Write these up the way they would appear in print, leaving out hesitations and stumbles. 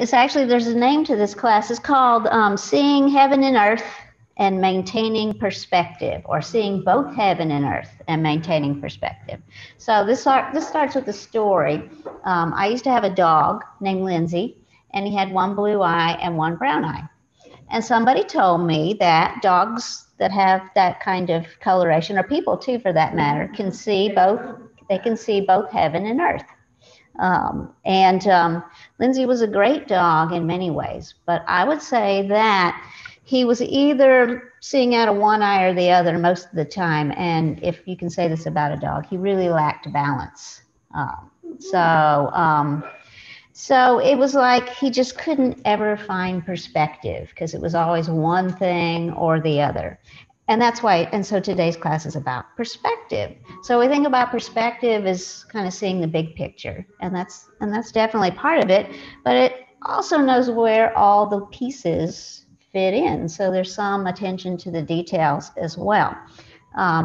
It's actually, there's a name to this class. It's called Seeing Heaven and Earth and Maintaining Perspective, or Seeing Both Heaven and Earth and Maintaining Perspective. So this starts with a story. I used to have a dog named Lindsay, and he had one blue eye and one brown eye. And somebody told me that dogs that have that kind of coloration, or people too for that matter, can see both, they can see both heaven and earth. Lindsay was a great dog in many ways, but I would say that he was either seeing out of one eye or the other most of the time. And if you can say this about a dog, he really lacked balance. So it was like he just couldn't ever find perspective because it was always one thing or the other. And that's why, and so today's class is about perspective. So we think about perspective as kind of seeing the big picture, and that's definitely part of it, but it also knows where all the pieces fit in. So there's some attention to the details as well.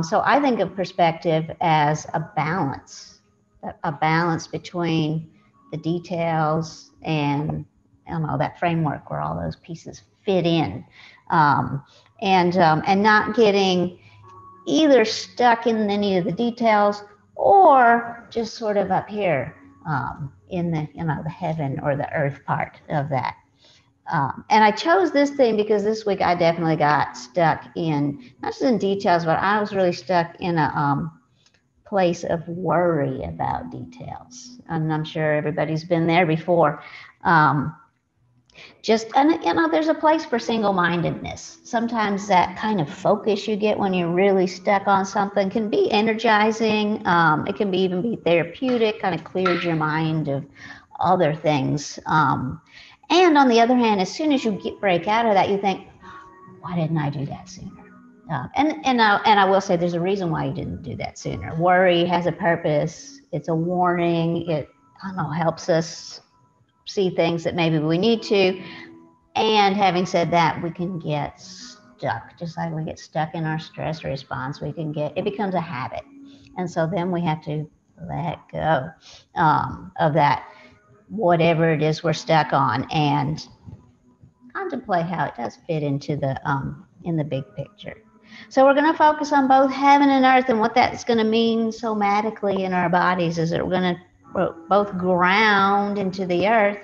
So I think of perspective as a balance between the details and, I don't know, that framework where all those pieces fit in. And not getting either stuck in any of the details or just sort of up here in the, the heaven or the earth part of that. And I chose this thing because this week I definitely got stuck in, not just in details, but I was really stuck in a place of worry about details. And I'm sure everybody's been there before. There's a place for single-mindedness. Sometimes that kind of focus you get when you're really stuck on something can be energizing. It can even be therapeutic, kind of clears your mind of other things. And on the other hand, as soon as you break out of that, you think, why didn't I do that sooner? And I will say there's a reason why you didn't do that sooner. Worry has a purpose. It's a warning. It, helps us see things that maybe we need to. And having said that, we can get stuck, just like we get stuck in our stress response. It becomes a habit. And so then we have to let go of that, whatever it is we're stuck on, and contemplate how it does fit into the in the big picture. So we're going to focus on both heaven and earth, and what that's going to mean somatically in our bodies is that we're going to both ground into the earth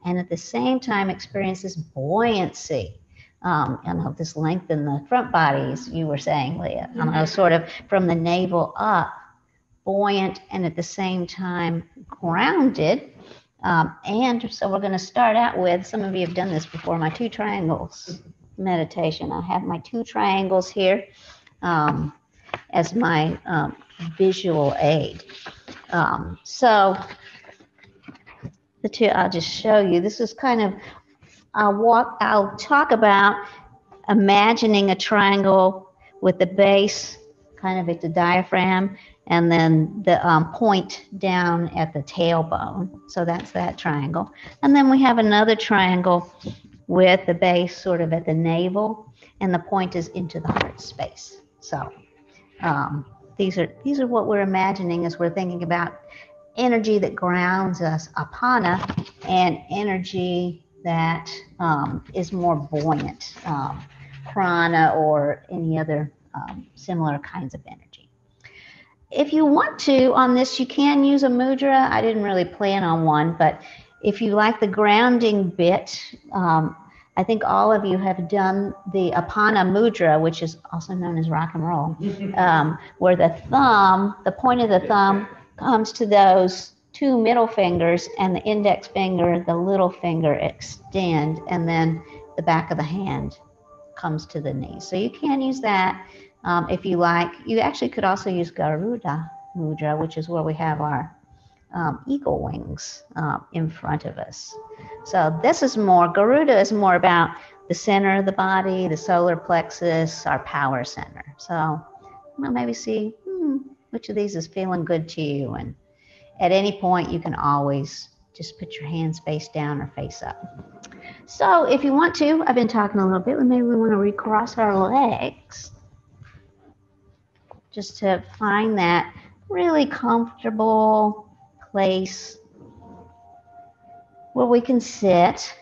and at the same time experience this buoyancy. This length in the front body, as you were saying, Leah, sort of from the navel up, buoyant, and at the same time grounded. And so we're going to start out with, some of you have done this before, my 2 triangles meditation. I have my 2 triangles here as my visual aid. So the 2, I'll just show you. This is kind of, I'll talk about imagining a triangle with the base kind of at the diaphragm, and then the point down at the tailbone. So that's that triangle. And then we have another triangle with the base sort of at the navel, and the point is into the heart space. So these are what we're imagining as we're thinking about energy that grounds us, apana, and energy that is more buoyant, prana, or any other similar kinds of energy. If you want to, on this, you can use a mudra. I didn't really plan on one, but if you like the grounding bit, I think all of you have done the Apana Mudra, which is also known as rock and roll, where the point of the thumb comes to those 2 middle fingers, and the index finger, the little finger extend, and then the back of the hand comes to the knee. So you can use that if you like. You actually could also use Garuda Mudra, which is where we have our eagle wings in front of us. So this is more, Garuda is more about the center of the body, the solar plexus, our power center. So maybe see which of these is feeling good to you. And at any point, you can always just put your hands face down or face up. So if you want to, I've been talking a little bit, maybe we want to recross our legs just to find that really comfortable place where we can sit.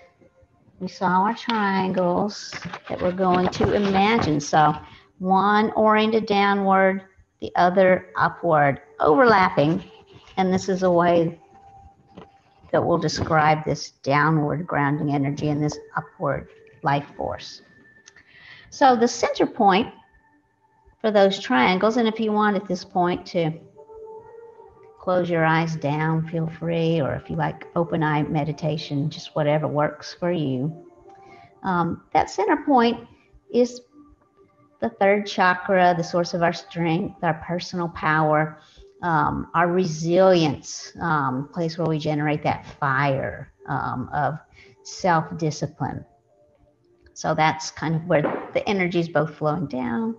We saw our triangles that we're going to imagine. So one oriented downward, the other upward, overlapping. And this is a way that we'll describe this downward grounding energy and this upward life force. So the center point for those triangles, and if you want at this point to close your eyes down, feel free, or if you like open eye meditation, just whatever works for you. That center point is the third chakra, the source of our strength, our personal power, our resilience, place where we generate that fire of self-discipline. So that's kind of where the energy is both flowing down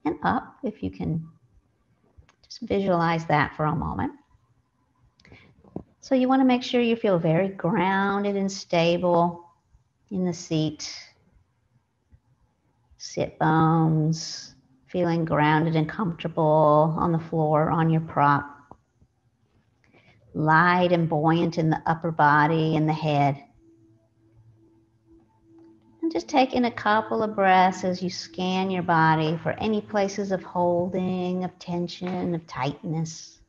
and up, if you can just visualize that for a moment. So you want to make sure you feel very grounded and stable in the seat. Sit bones, feeling grounded and comfortable on the floor, on your prop. Light and buoyant in the upper body and the head. And just take in a couple of breaths as you scan your body for any places of holding, of tension, of tightness.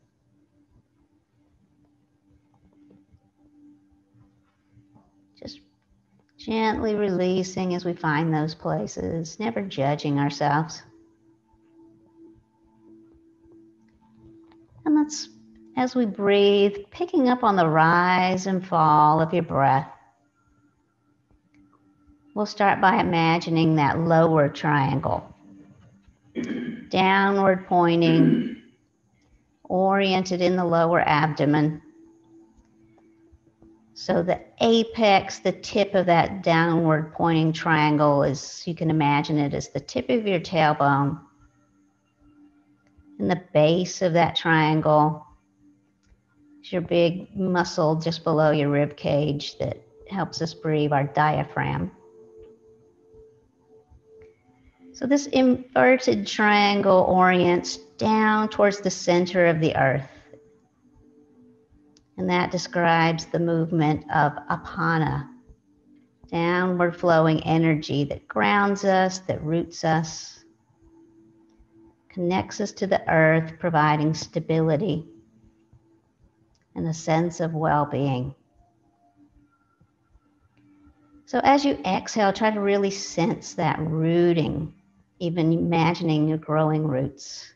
Just gently releasing as we find those places, never judging ourselves. And let's, as we breathe, picking up on the rise and fall of your breath. We'll start by imagining that lower triangle, downward pointing, oriented in the lower abdomen. So the apex, the tip of that downward pointing triangle is, you can imagine it as the tip of your tailbone. And the base of that triangle is your big muscle just below your rib cage that helps us breathe, our diaphragm. So this inverted triangle orients down towards the center of the earth. And that describes the movement of apana, downward flowing energy that grounds us, that roots us, connects us to the earth, providing stability and a sense of well-being. So as you exhale, try to really sense that rooting, even imagining your growing roots.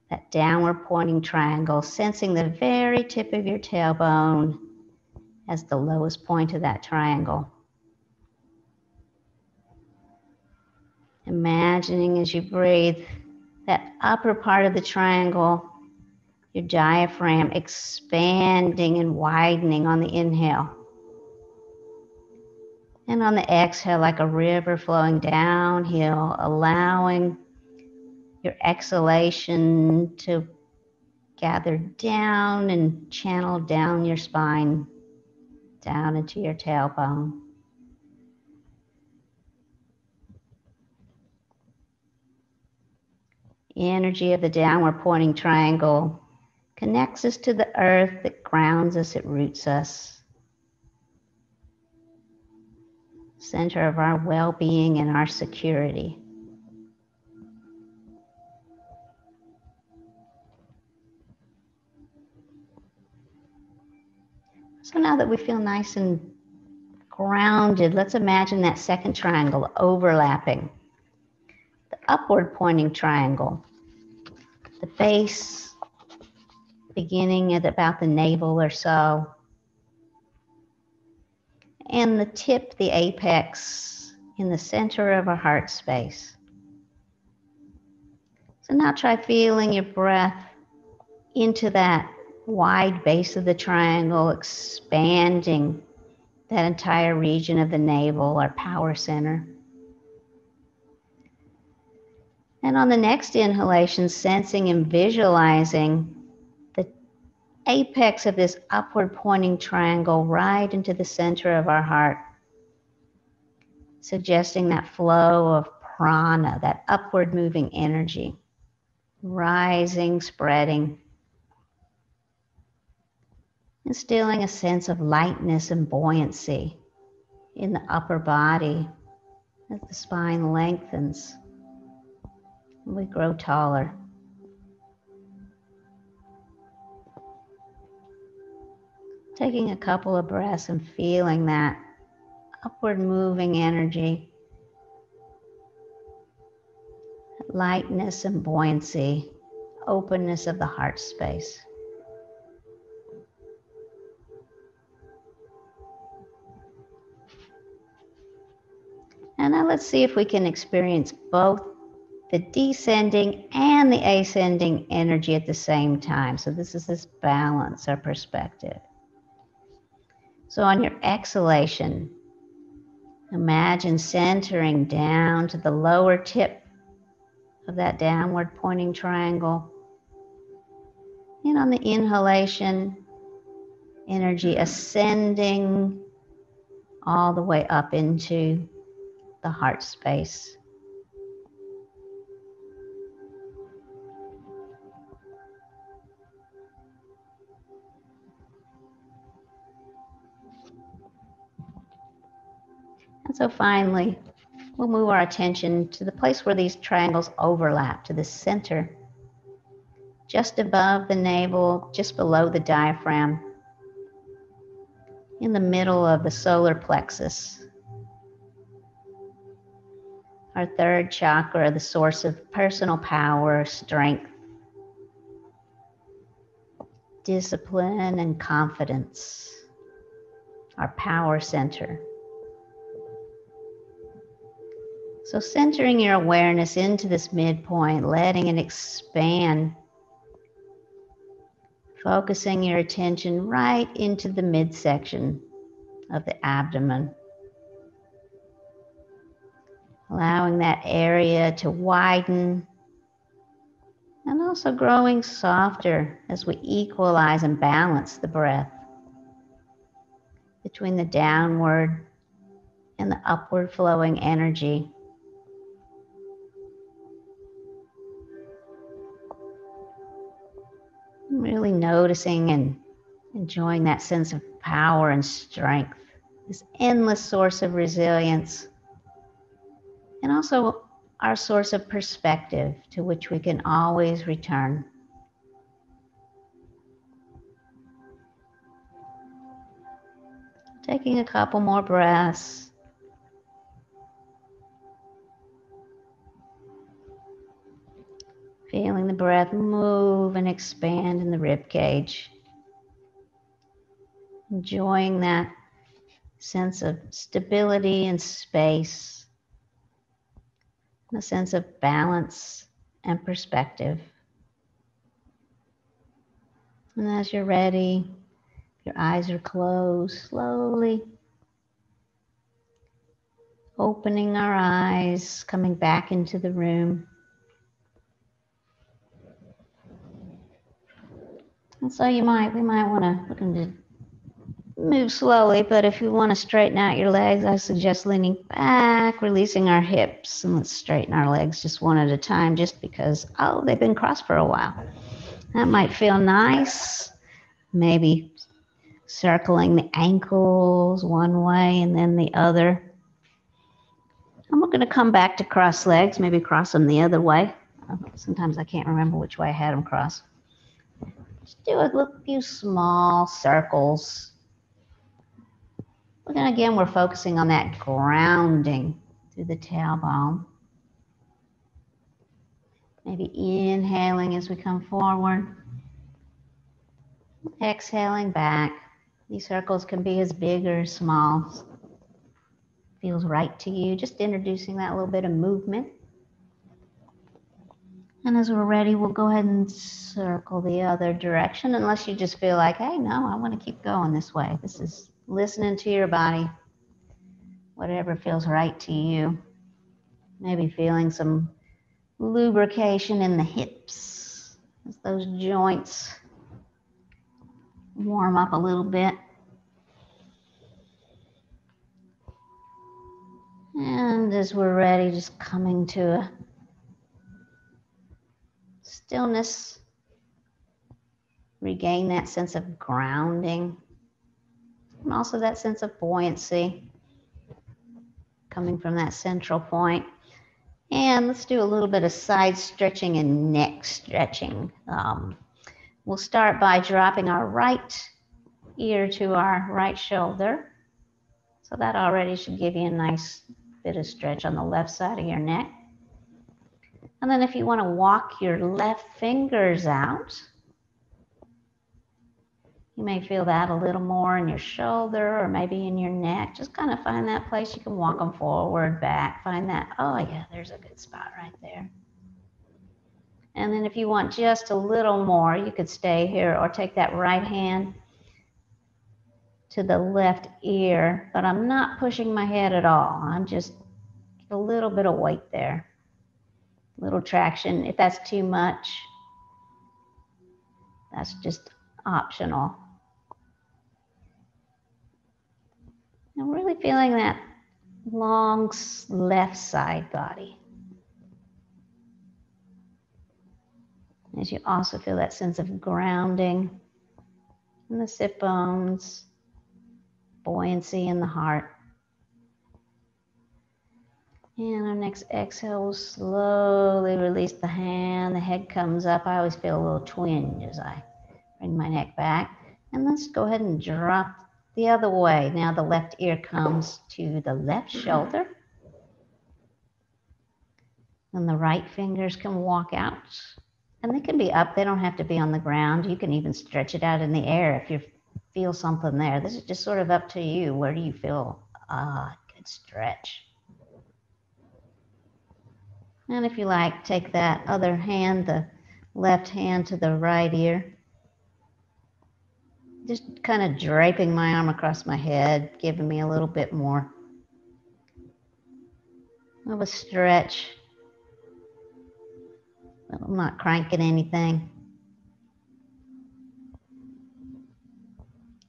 That downward pointing triangle, sensing the very tip of your tailbone as the lowest point of that triangle. Imagining as you breathe, that upper part of the triangle, your diaphragm expanding and widening on the inhale. And on the exhale, like a river flowing downhill, allowing your exhalation to gather down and channel down your spine, down into your tailbone. The energy of the downward pointing triangle connects us to the earth, that grounds us, it roots us. Center of our well-being and our security. So now that we feel nice and grounded, let's imagine that second triangle overlapping. The upward pointing triangle, the base beginning at about the navel or so, and the tip, the apex, in the center of our heart space. So now try feeling your breath into that wide base of the triangle, expanding that entire region of the navel, our power center. And on the next inhalation, sensing and visualizing the apex of this upward pointing triangle right into the center of our heart, suggesting that flow of prana, that upward moving energy, rising, spreading. instilling a sense of lightness and buoyancy in the upper body as the spine lengthens and we grow taller. Taking a couple of breaths and feeling that upward moving energy, lightness and buoyancy, openness of the heart space. And now let's see if we can experience both the descending and the ascending energy at the same time. So this is this balance or perspective. So on your exhalation, imagine centering down to the lower tip of that downward pointing triangle. And on the inhalation, energy ascending all the way up into the heart space. And so finally, we'll move our attention to the place where these triangles overlap, to the center, just above the navel, just below the diaphragm, in the middle of the solar plexus. Our third chakra, the source of personal power, strength, discipline, and confidence. Our power center. So centering your awareness into this midpoint, letting it expand, focusing your attention right into the midsection of the abdomen, allowing that area to widen and also growing softer as we equalize and balance the breath between the downward and the upward flowing energy. Really noticing and enjoying that sense of power and strength, this endless source of resilience, and also our source of perspective to which we can always return. Taking a couple more breaths. Feeling the breath move and expand in the rib cage. Enjoying that sense of stability and space, a sense of balance and perspective. And as you're ready, your eyes are closed, slowly opening our eyes, coming back into the room. And so we might want to move slowly, but if you want to straighten out your legs, I suggest leaning back, releasing our hips, and let's straighten our legs just one at a time, just because, they've been crossed for a while. That might feel nice. Maybe circling the ankles one way and then the other. And we're going to come back to cross legs, maybe cross them the other way. Sometimes I can't remember which way I had them crossed. Just do a few small circles. Again, we're focusing on that grounding through the tailbone. Maybe inhaling as we come forward. Exhaling back. These circles can be as big or small. Feels right to you. Just introducing that little bit of movement. And as we're ready, we'll go ahead and circle the other direction, unless you just feel like, hey, no, I want to keep going this way. This is listening to your body, whatever feels right to you. Maybe feeling some lubrication in the hips as those joints warm up a little bit. And as we're ready, just coming to a stillness. Regain that sense of grounding and also that sense of buoyancy coming from that central point. And let's do a little bit of side stretching and neck stretching. We'll start by dropping our right ear to our right shoulder. So that already should give you a nice bit of stretch on the left side of your neck. And then if you want to walk your left fingers out, you may feel that a little more in your shoulder or maybe in your neck. Just kind of find that place you can walk them forward, back, find that, oh yeah, there's a good spot right there. And then if you want just a little more, you could stay here or take that right hand to the left ear, but I'm not pushing my head at all. I'm just a little bit of weight there, a little traction. If that's too much, that's just optional. I'm really feeling that long left side body. As you also feel that sense of grounding in the sit bones, buoyancy in the heart. And our next exhale, we'll slowly release the hand. The head comes up. I always feel a little twinge as I bring my neck back. And let's go ahead and drop the other way. Now the left ear comes to the left shoulder. And the right fingers can walk out. And they can be up. They don't have to be on the ground. You can even stretch it out in the air if you feel something there. This is just sort of up to you. Where do you feel a good stretch? And if you like, take that other hand, the left hand to the right ear. Just kind of draping my arm across my head, giving me a little bit more of a stretch. I'm not cranking anything.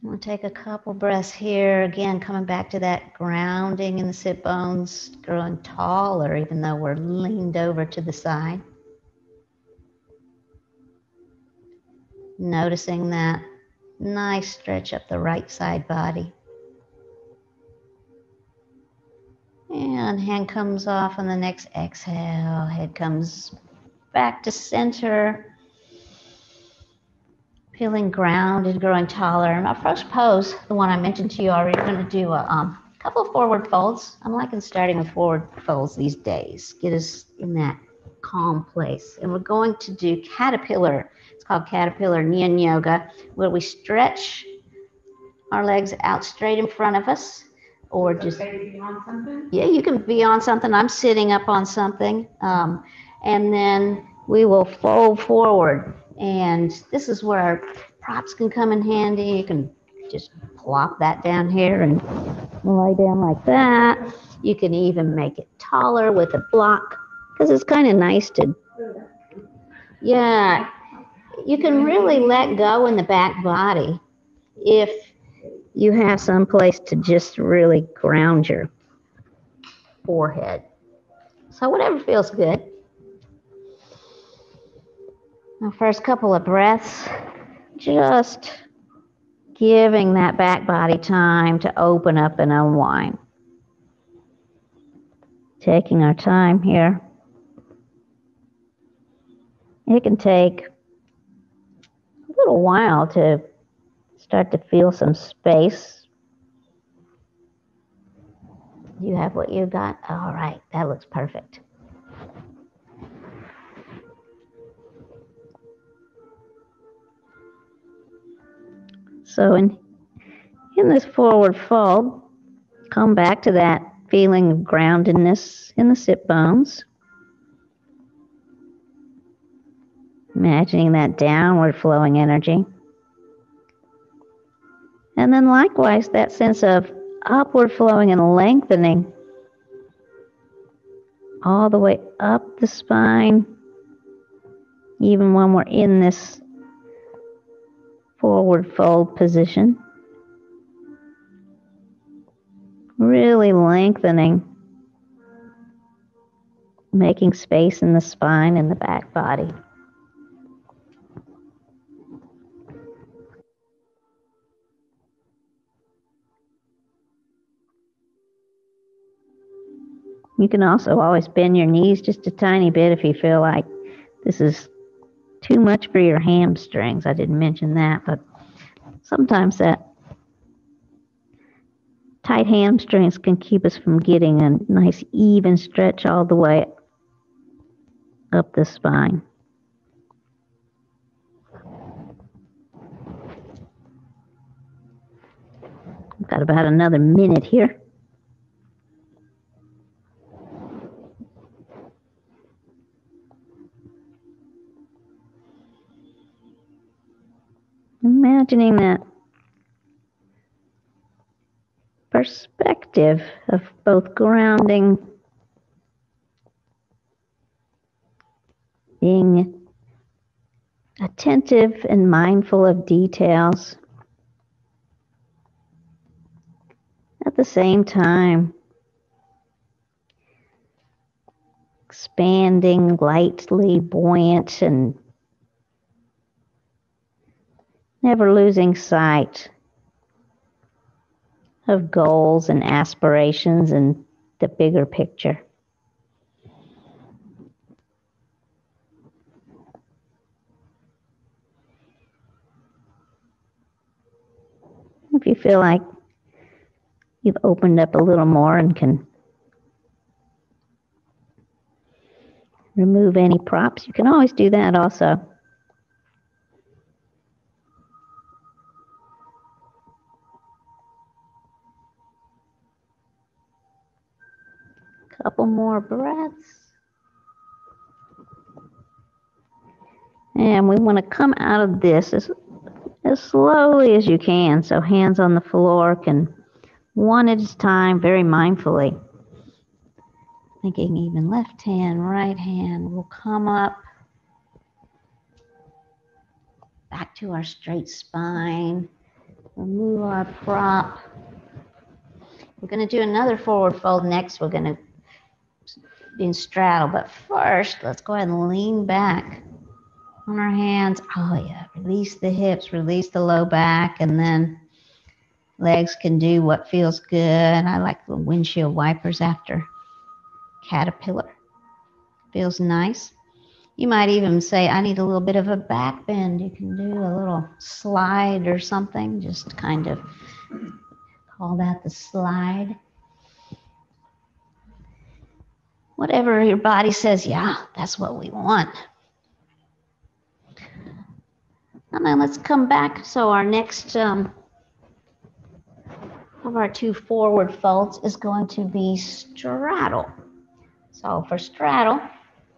I'm going to take a couple breaths here. Again, coming back to that grounding in the sit bones, growing taller even though we're leaned over to the side. Noticing that nice stretch up the right side body. And hand comes off on the next exhale. Head comes back to center. Feeling grounded, growing taller. And our first pose, the one I mentioned to you already, we're going to do a couple of forward folds. I'm liking starting with forward folds these days. Get us in that calm place. And we're going to do caterpillar. It's called caterpillar Nyan Yoga, where we stretch our legs out straight in front of us. Or just, be on something? Yeah, you can be on something. I'm sitting up on something. And then we will fold forward. And this is where our props can come in handy. You can just plop that down here and lay down like that. You can even make it taller with a block because it's kind of nice to, yeah, you can really let go in the back body if you have some place to just really ground your forehead. So whatever feels good. The first couple of breaths, just giving that back body time to open up and unwind. Taking our time here. It can take a little while to start to feel some space. You have what you got? All right, that looks perfect. So in this forward fold, come back to that feeling of groundedness in the sit bones. Imagining that downward flowing energy. And then likewise, that sense of upward flowing and lengthening all the way up the spine, even when we're in this forward fold position. Really lengthening, making space in the spine and the back body. You can also always bend your knees just a tiny bit if you feel like this is too much for your hamstrings. I didn't mention that, but sometimes that tight hamstrings can keep us from getting a nice even stretch all the way up the spine. I've got about another minute here. Imagining that perspective of both grounding, being attentive and mindful of details, at the same time expanding, lightly buoyant, and never losing sight of goals and aspirations and the bigger picture. If you feel like you've opened up a little more and can remove any props, you can always do that also. Couple more breaths. And we want to come out of this as slowly as you can. So hands on the floor, can one at a time, very mindfully. Thinking even left hand, right hand will come up back to our straight spine. Remove our prop. We're going to do another forward fold next. We're going to be in straddle, but first, let's go ahead and lean back on our hands. Oh yeah, release the hips, release the low back, and then legs can do what feels good. I like the windshield wipers after caterpillar. Feels nice. You might even say, I need a little bit of a back bend. You can do a little slide or something, just kind of call that the slide. Whatever your body says, yeah, that's what we want. And then let's come back. So our next of our two forward folds is going to be straddle. So for straddle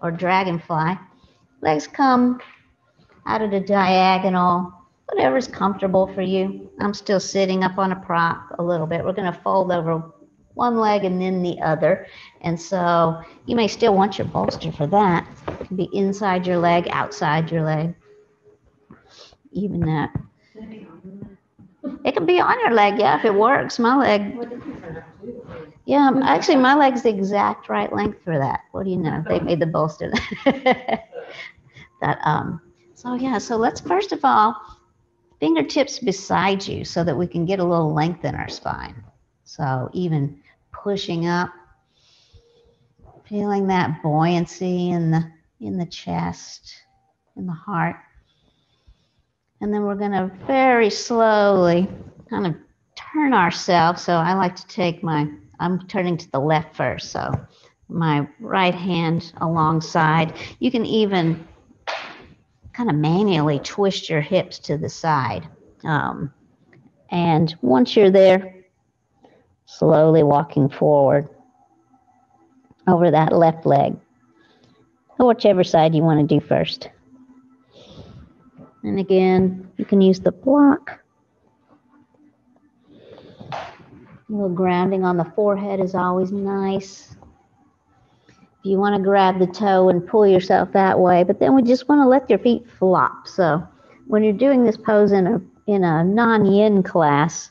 or dragonfly, legs come out of the diagonal, whatever's comfortable for you. I'm still sitting up on a prop a little bit. We're going to fold over one leg and then the other. And so you may still want your bolster for that. It can be inside your leg, outside your leg. Even that. It can be on your leg, yeah, if it works. My leg. Yeah, actually, my leg's the exact right length for that. What do you know? They made the bolster. So yeah, so let's first of all, fingertips beside you so that we can get a little length in our spine. So even pushing up, feeling that buoyancy in the chest, in the heart. And then we're going to very slowly kind of turn ourselves. So I like to take I'm turning to the left first. So my right hand alongside. You can even kind of manually twist your hips to the side. And once you're there, slowly walking forward over that left leg, or whichever side you want to do first. And again, you can use the block. A little grounding on the forehead is always nice. If you want to grab the toe and pull yourself that way, but then we just want to let your feet flop. So when you're doing this pose in a non-yin class,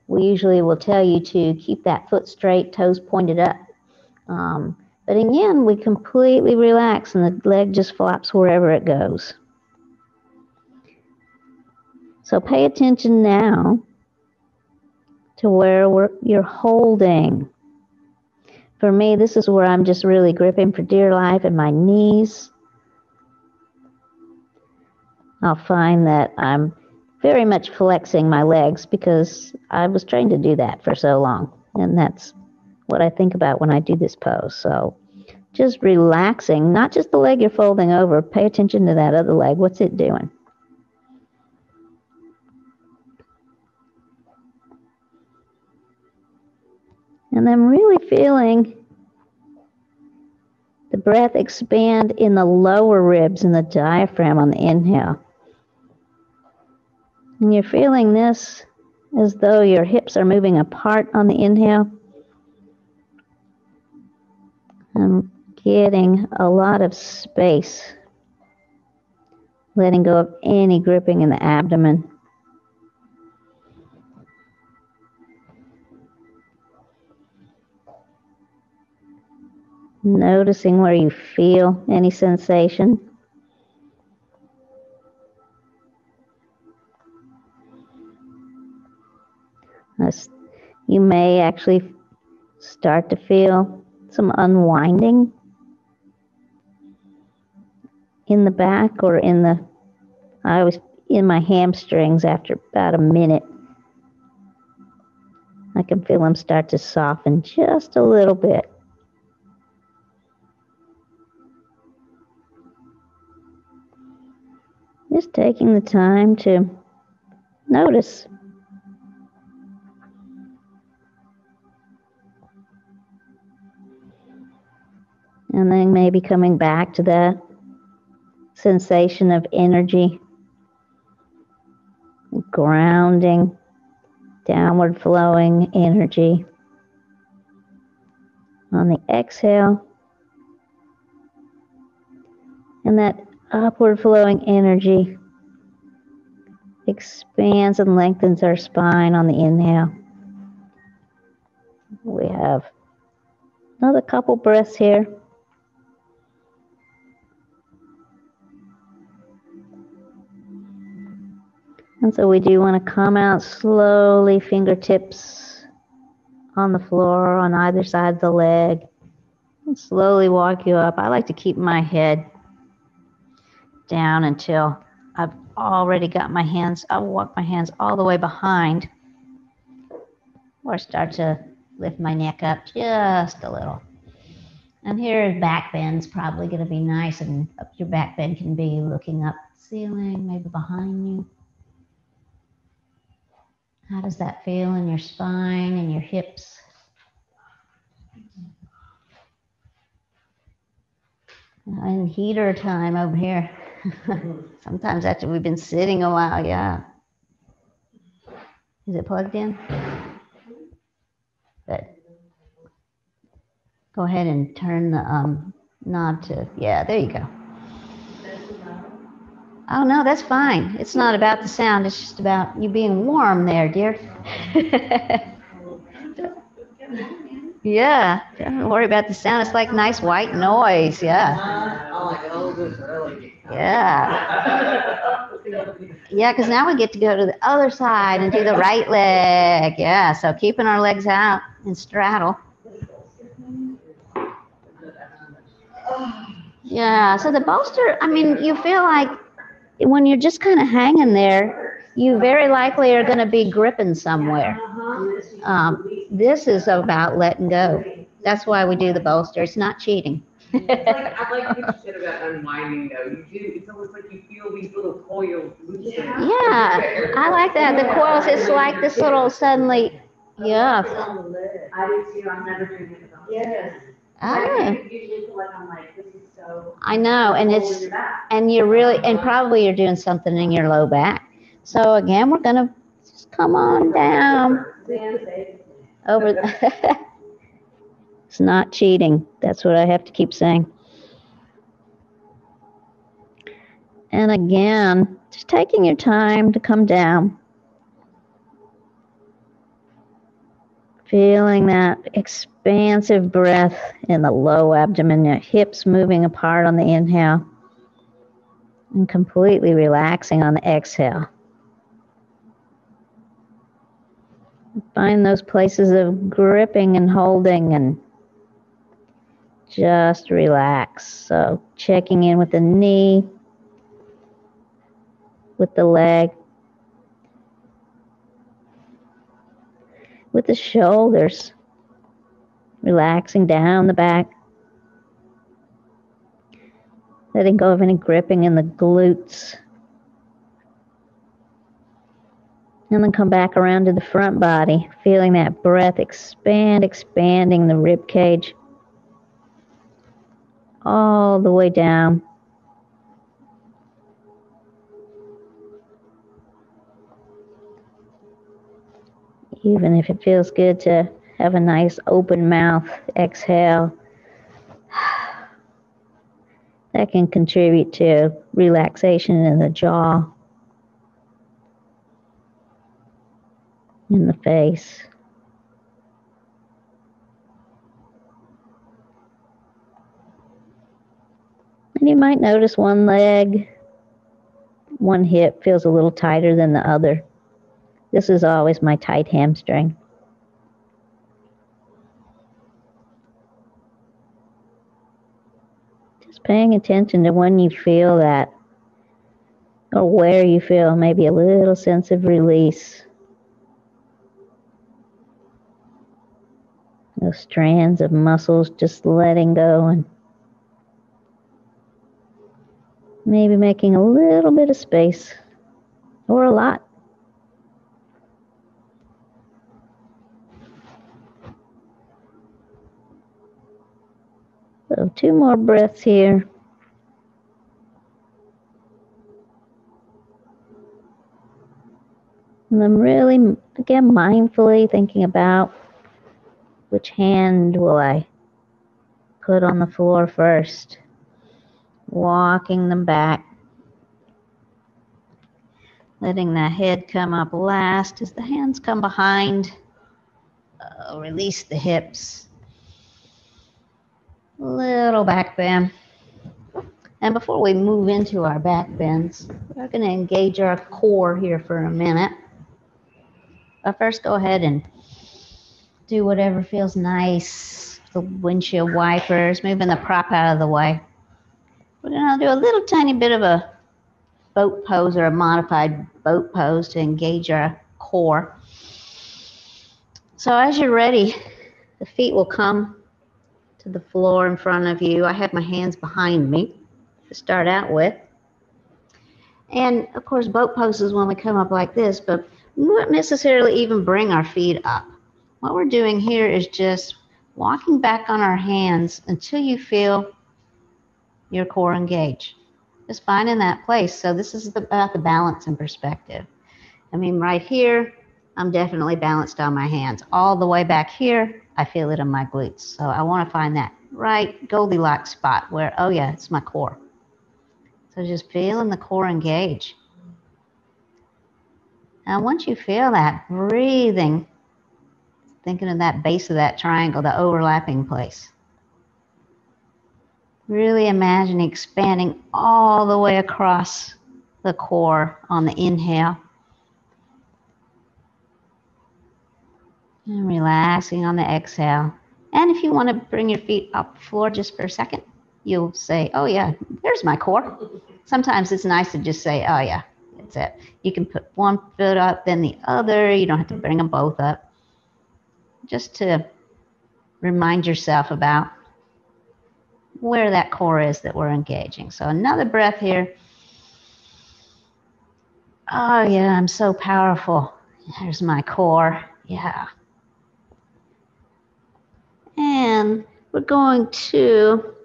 we usually will tell you to keep that foot straight, toes pointed up. But in yin, we completely relax and the leg just flops wherever it goes. So pay attention now to where you're holding. For me, this is where I'm just really gripping for dear life in my knees. I'll find that I'm very much flexing my legs because I was trained to do that for so long. And that's what I think about when I do this pose. So just relaxing, not just the leg you're folding over. Pay attention to that other leg. What's it doing? And I'm really feeling the breath expand in the lower ribs and the diaphragm on the inhale. And you're feeling this as though your hips are moving apart on the inhale. And getting a lot of space. Letting go of any gripping in the abdomen. Noticing where you feel any sensation. You may actually start to feel some unwinding in the back or in my hamstrings after about a minute. I can feel them start to soften just a little bit. Just taking the time to notice. And then maybe coming back to that sensation of energy, grounding, downward flowing energy. On the exhale, and that upward flowing energy expands and lengthens our spine on the inhale. We have another couple breaths here. And so we do want to come out slowly, fingertips on the floor on either side of the leg. And slowly walk you up. I like to keep my head down until I've already got my hands, I'll walk my hands all the way behind or start to lift my neck up just a little. And here, back bend's probably going to be nice, and your back bend can be looking up at the ceiling, maybe behind you. How does that feel in your spine and your hips? And heater time over here. Sometimes after we've been sitting a while, yeah. Is it plugged in? Good. Go ahead and turn the knob to, yeah, there you go. Oh, no, that's fine. It's not about the sound. It's just about you being warm there, dear. Yeah, don't worry about the sound. It's like nice white noise. Yeah. Yeah. Yeah, because now we get to go to the other side and do the right leg. Yeah, so keeping our legs out and straddle. Yeah, so the bolster, I mean, you feel like when you're just kind of hanging there, you very likely are going to be gripping somewhere. This is about letting go. That's why we do the bolster. It's not cheating. I like what you said about unwinding, though. You do. It's almost like you feel these little coils loosening. Yeah, I like that. The coils, it's like this little suddenly, yeah. I do too. I'm never doing it. Yes. Ah. Usually feel like I'm like, this is so. I know, and you're really, and probably you're doing something in your low back. So again, we're gonna just come on down over. It's not cheating. That's what I have to keep saying. And again, just taking your time to come down. Feeling that expansive breath in the low abdomen, your hips moving apart on the inhale, and completely relaxing on the exhale. Find those places of gripping and holding and just relax. So checking in with the knee, with the leg, with the shoulders, relaxing down the back, letting go of any gripping in the glutes. And then come back around to the front body, feeling that breath expanding the rib cage all the way down. Even if it feels good to have a nice open mouth exhale, that can contribute to relaxation in the jaw, in the face. And you might notice one leg, one hip feels a little tighter than the other. This is always my tight hamstring. Just paying attention to when you feel that, or where you feel maybe a little sense of release. Those strands of muscles just letting go and maybe making a little bit of space, or a lot. So 2 more breaths here. And I'm really, again, mindfully thinking about which hand will I put on the floor first. Walking them back. Letting the head come up last as the hands come behind. Release the hips. Little back bend. And before we move into our back bends, we're going to engage our core here for a minute. But first, go ahead and do whatever feels nice. The windshield wipers, moving the prop out of the way. We're going to do a little tiny bit of a boat pose or a modified boat pose to engage our core. So as you're ready, the feet will come to the floor in front of you. I have my hands behind me to start out with. And of course, boat pose is when we come up like this, but we won't necessarily even bring our feet up. What we're doing here is just walking back on our hands until you feel your core engage. Just finding that place. So this is about the balance and perspective. I mean, right here, I'm definitely balanced on my hands. All the way back here, I feel it in my glutes. So I want to find that right Goldilocks spot where, oh yeah, it's my core. So just feeling the core engage. Now, once you feel that, breathing, thinking of that base of that triangle, the overlapping place. Really imagine expanding all the way across the core on the inhale. And relaxing on the exhale. And if you want to bring your feet up the floor just for a second, you'll say, oh yeah, there's my core. Sometimes it's nice to just say, oh yeah, that's it. You can put one foot up, then the other. You don't have to bring them both up. Just to remind yourself about where that core is that we're engaging. So another breath here. Oh yeah, I'm so powerful. There's my core. Yeah. And we're going to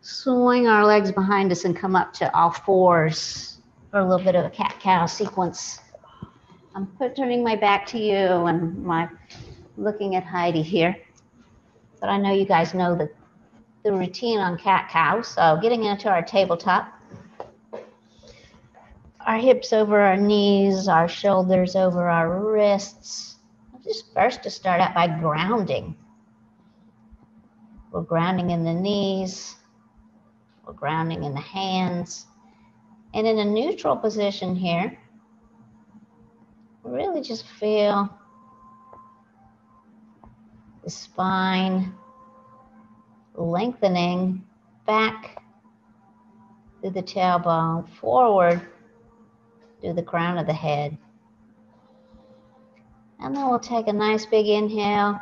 swing our legs behind us and come up to all fours for a little bit of a cat-cow sequence. I'm turning my back to you and looking at Heidi here. But I know you guys know the routine on cat-cow. So getting into our tabletop. Our hips over our knees, our shoulders over our wrists. Just first to start out by grounding. We're grounding in the knees. We're grounding in the hands. And in a neutral position here, really just feel the spine lengthening back through the tailbone, forward through the crown of the head. And then we'll take a nice big inhale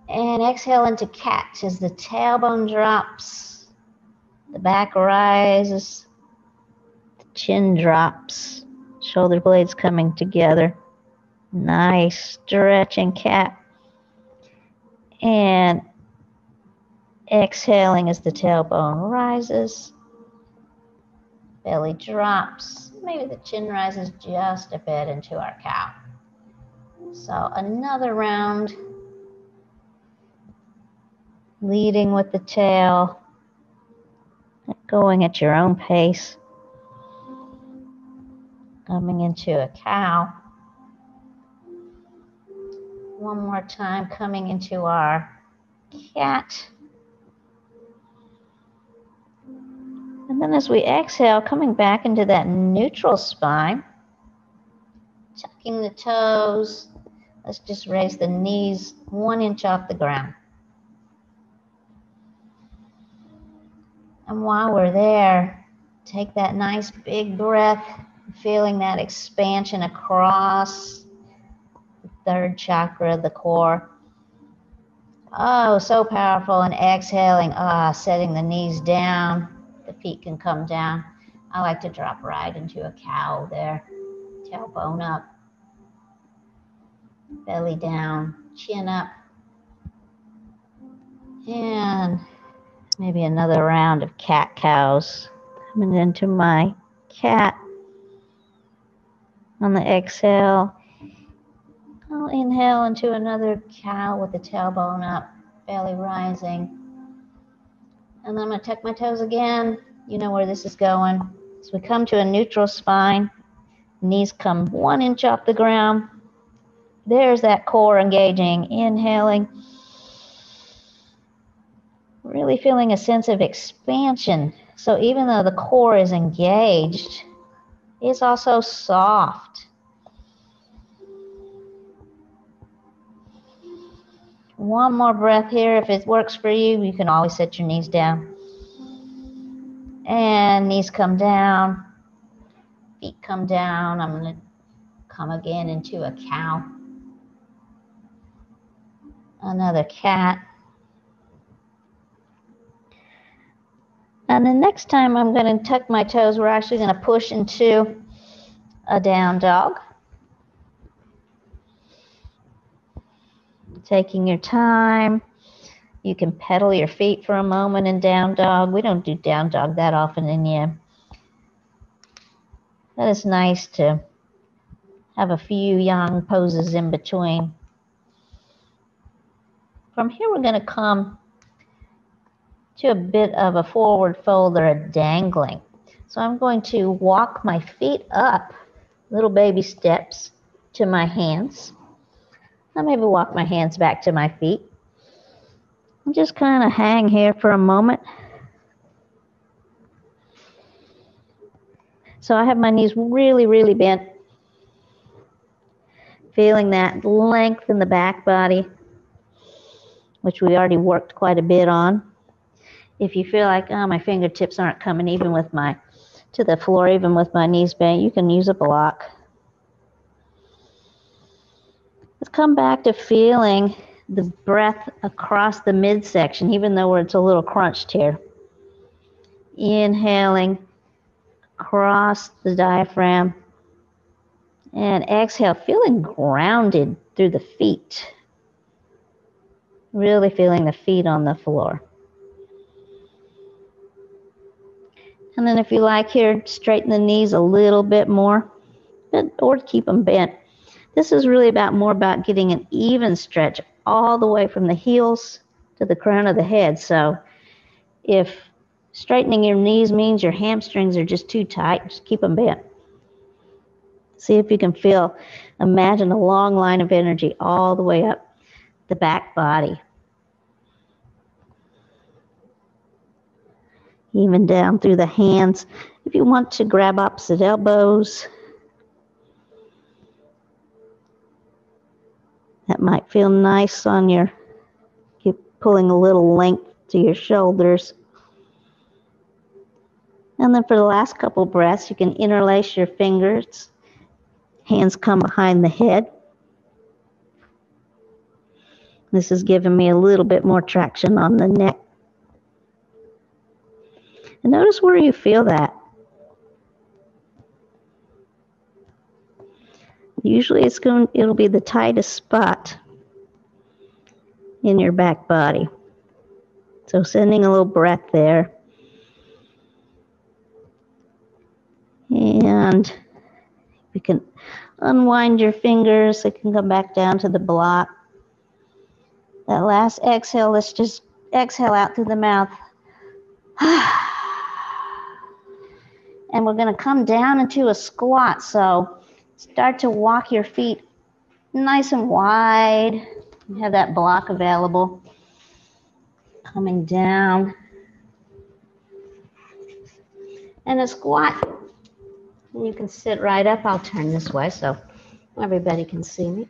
and exhale into cat as the tailbone drops, the back rises, the chin drops, shoulder blades coming together. Nice stretching cat. And exhaling as the tailbone rises, belly drops, maybe the chin rises just a bit into our cow. So another round, leading with the tail, going at your own pace, coming into a cow. One more time, coming into our cat. And then as we exhale, coming back into that neutral spine, tucking the toes. Let's just raise the knees 1 inch off the ground. And while we're there, take that nice big breath, feeling that expansion across the third chakra, the core. Oh, so powerful. And exhaling, setting the knees down. The feet can come down. I like to drop right into a cow there. Tailbone up. Belly down, chin up. And maybe another round of cat cows. Coming into my cat. On the exhale, I'll inhale into another cow with the tailbone up, belly rising. And then I'm going to tuck my toes again. You know where this is going. So we come to a neutral spine. Knees come 1 inch off the ground. There's that core engaging. Inhaling. Really feeling a sense of expansion. So even though the core is engaged, it's also soft. One more breath here. If it works for you, you can always set your knees down. And knees come down. Feet come down. I'm going to come again into a cow. Another cat. And the next time I'm going to tuck my toes, we're actually going to push into a down dog. Taking your time. You can pedal your feet for a moment in down dog. We don't do down dog that often in Yin. That is nice to have a few yang poses in between. From here, we're going to come to a bit of a forward fold or a dangling. So I'm going to walk my feet up, little baby steps, to my hands. I'll maybe walk my hands back to my feet. And just kind of hang here for a moment. So I have my knees really, really bent. Feeling that length in the back body, which we already worked quite a bit on. If you feel like, oh, my fingertips aren't coming even with to the floor, even with my knees bent, you can use a block. Let's come back to feeling the breath across the midsection, even though it's a little crunched here. Inhaling across the diaphragm. And exhale, feeling grounded through the feet. Really feeling the feet on the floor. And then if you like here, straighten the knees a little bit more, or keep them bent. This is really more about getting an even stretch all the way from the heels to the crown of the head. So if straightening your knees means your hamstrings are just too tight, just keep them bent. See if you can imagine a long line of energy all the way up the back body. Even down through the hands. If you want to grab opposite elbows, that might feel nice on your pulling a little length to your shoulders. And then for the last couple breaths, you can interlace your fingers. Hands come behind the head. This is giving me a little bit more traction on the neck. And notice where you feel that. Usually it'll be the tightest spot in your back body. So sending a little breath there. And you can unwind your fingers. They can come back down to the block. That last exhale, let's just exhale out through the mouth. And we're going to come down into a squat. So start to walk your feet nice and wide. You have that block available. Coming down. And a squat. And you can sit right up. I'll turn this way so everybody can see me.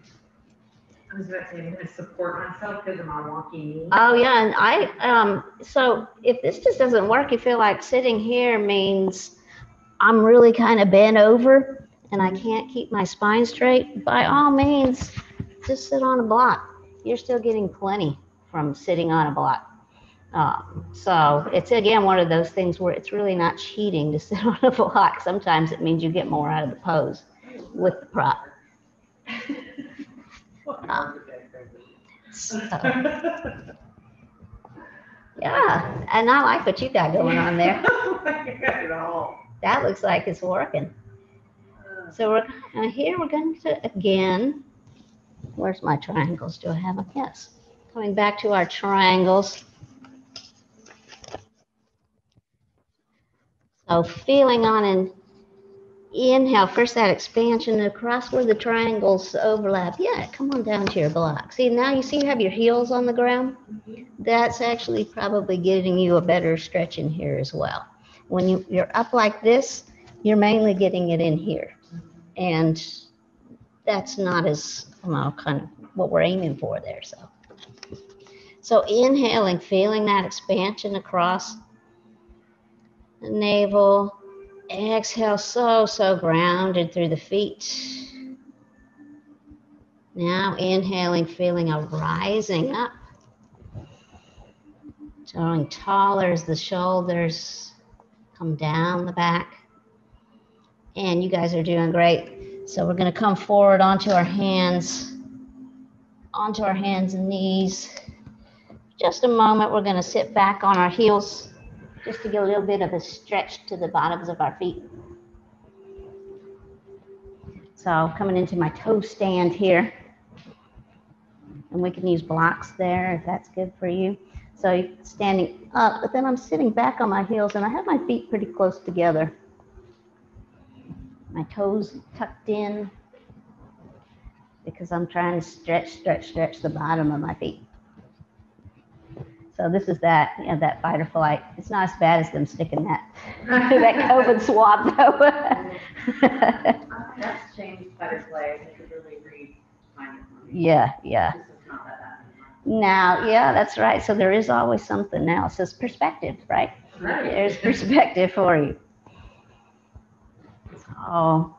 I was about to say, I'm going to support myself because of my wonky knee. Oh yeah, and so if this just doesn't work, you feel like sitting here means I'm really kind of bent over and I can't keep my spine straight, by all means, just sit on a block. You're still getting plenty from sitting on a block. So it's, again, one of those things where it's really not cheating to sit on a block. Sometimes it means you get more out of the pose with the prop. So, yeah, and I like what you got going on there. That looks like it's working. So we're here. We're going to, again, where's my triangles? Do I have them? Yes. Coming back to our triangles. So feeling on an inhale, first that expansion across where the triangles overlap. Yeah, come on down to your block. See, now you see you have your heels on the ground. That's actually probably giving you a better stretch in here as well. When you're up like this, you're mainly getting it in here. And that's not as, well, kind of what we're aiming for there. So inhaling, feeling that expansion across the navel. Exhale, so grounded through the feet. Now inhaling, feeling a rising up. Going taller as the shoulders come down the back. And you guys are doing great. So we're going to come forward onto our hands and knees. Just a moment, we're going to sit back on our heels just to get a little bit of a stretch to the bottoms of our feet. So coming into my toe stand here. And we can use blocks there if that's good for you. So standing up, but then I'm sitting back on my heels and I have my feet pretty close together. My toes tucked in because I'm trying to stretch the bottom of my feet. So this is that, you know, that fight or flight. It's not as bad as them sticking that COVID swab though. That's changed fight or flight. I could really read mine. Yeah. This is not that bad. Now, yeah, that's right. So there is always something else. It's perspective, right? Right. There's perspective for you. So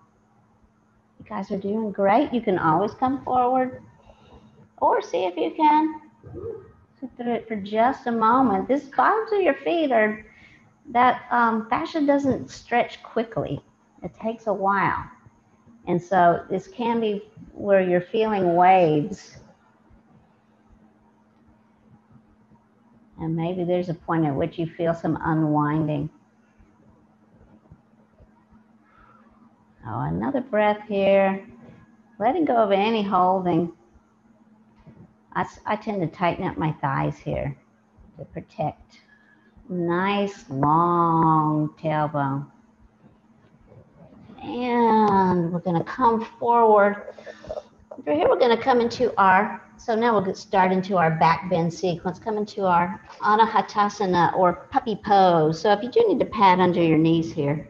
you guys are doing great. You can always come forward or see if you can sit through it for just a moment. This bottoms of your feet are, that fascia doesn't stretch quickly. It takes a while. And so this can be where you're feeling waves. And maybe there's a point at which you feel some unwinding. Oh, another breath here. Letting go of any holding. I tend to tighten up my thighs here to protect. Nice long tailbone. And we're going to come forward. Over here, we're going to come into our, so now we'll start into our back bend sequence, come into our Anahatasana or puppy pose. So if you do need to pad under your knees here,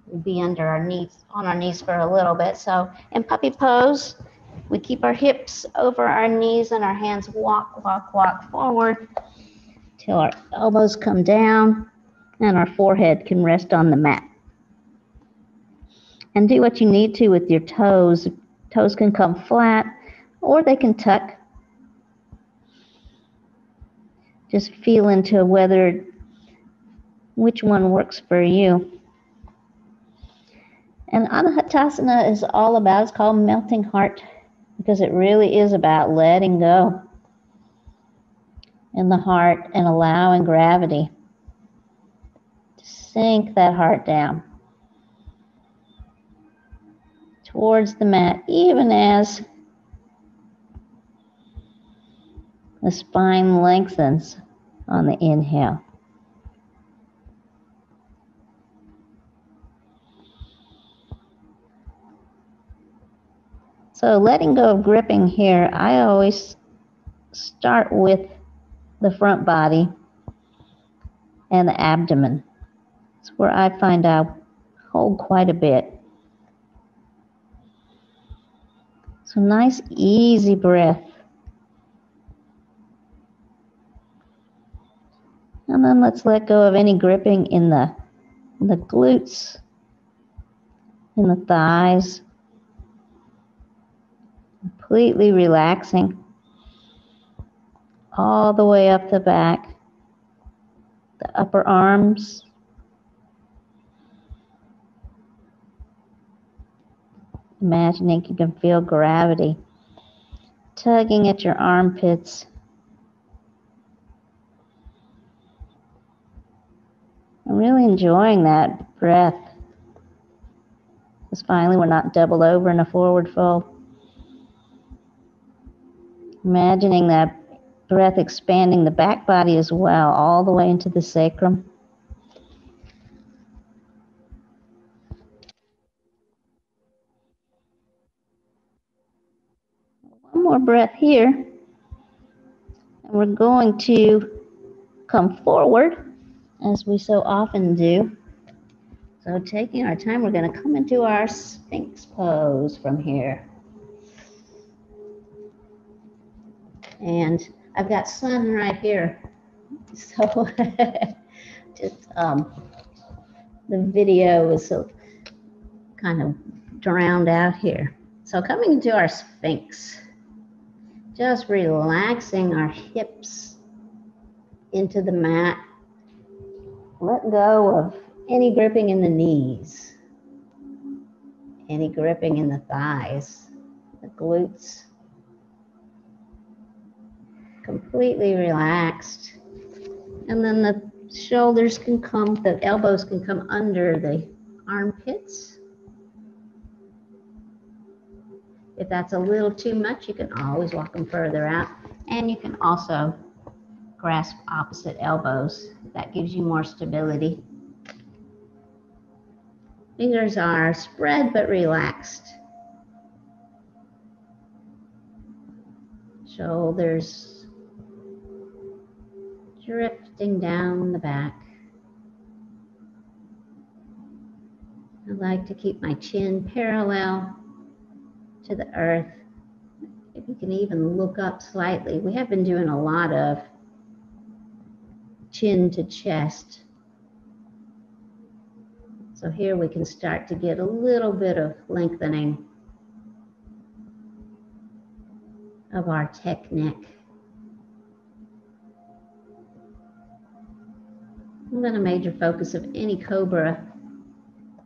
we'll be under our knees, on our knees for a little bit. So in puppy pose, We keep our hips over our knees and our hands walk, walk, walk forward till our elbows come down and our forehead can rest on the mat. And do what you need to with your toes. Toes can come flat or they can tuck. Just feel into which one works for you. And Anahatasana is all about, it's called melting heart, because it really is about letting go in the heart and allowing gravity to sink that heart down towards the mat, even as the spine lengthens on the inhale. So letting go of gripping here, I always start with the front body and the abdomen. It's where I find I hold quite a bit. So nice, easy breath. And then let's let go of any gripping in the glutes, in the thighs. Completely relaxing all the way up the back, the upper arms. Imagining you can feel gravity tugging at your armpits. I'm really enjoying that breath. Because finally we're not doubled over in a forward fold. Imagining that breath expanding the back body as well, all the way into the sacrum. One more breath here. And we're going to come forward, as we so often do. So taking our time, we're going to come into our Sphinx pose from here. And I've got sun right here. So just the video is so kind of drowned out here. So coming into our Sphinx, just relaxing our hips into the mat. Let go of any gripping in the knees, any gripping in the thighs, the glutes. Completely relaxed. And then the shoulders can come, the elbows can come under the armpits. If that's a little too much, you can always walk them further out. And you can also grasp opposite elbows. That gives you more stability. Fingers are spread but relaxed. Shoulders drifting down the back. I like to keep my chin parallel to the earth. If you can even look up slightly. We have been doing a lot of chin to chest. So here we can start to get a little bit of lengthening of our tech neck. I'm going to major focus of any cobra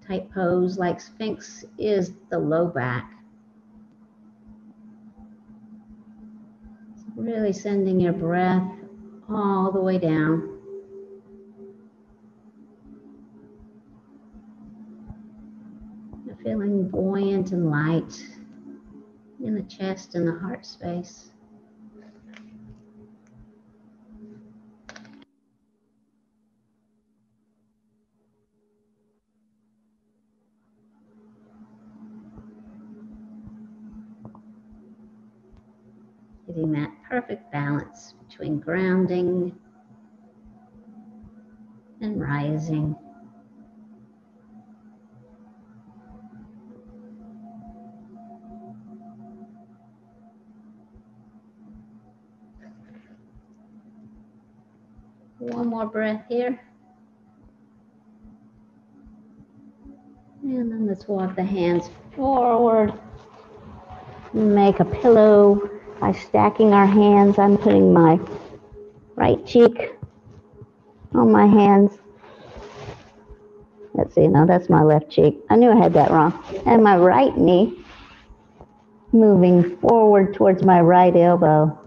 type pose like Sphinx is the low back. So really sending your breath all the way down. You're feeling buoyant and light in the chest and the heart space. Getting that perfect balance between grounding and rising. One more breath here. And then let's walk the hands forward. Make a pillow by stacking our hands. I'm putting my right cheek on my hands. Let's see, no, that's my left cheek. I knew I had that wrong. And my right knee moving forward towards my right elbow.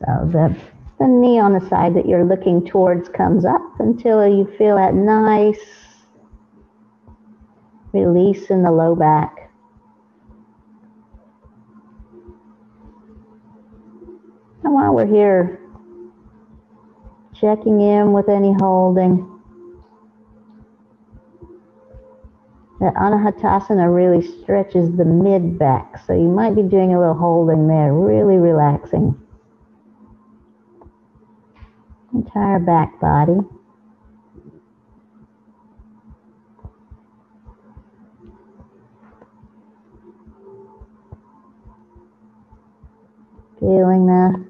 So the knee on the side that you're looking towards comes up until you feel that nice release in the low back. And while we're here, checking in with any holding. That Anahatasana really stretches the mid back, so you might be doing a little holding there, really relaxing. Entire back body. Feeling that.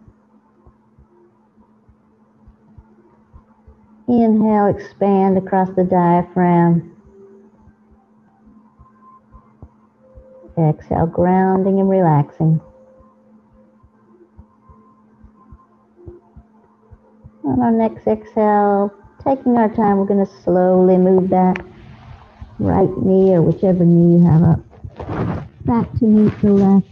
Inhale, expand across the diaphragm. Exhale, grounding and relaxing. On our next exhale, taking our time, we're going to slowly move that right knee or whichever knee you have up back to meet the left.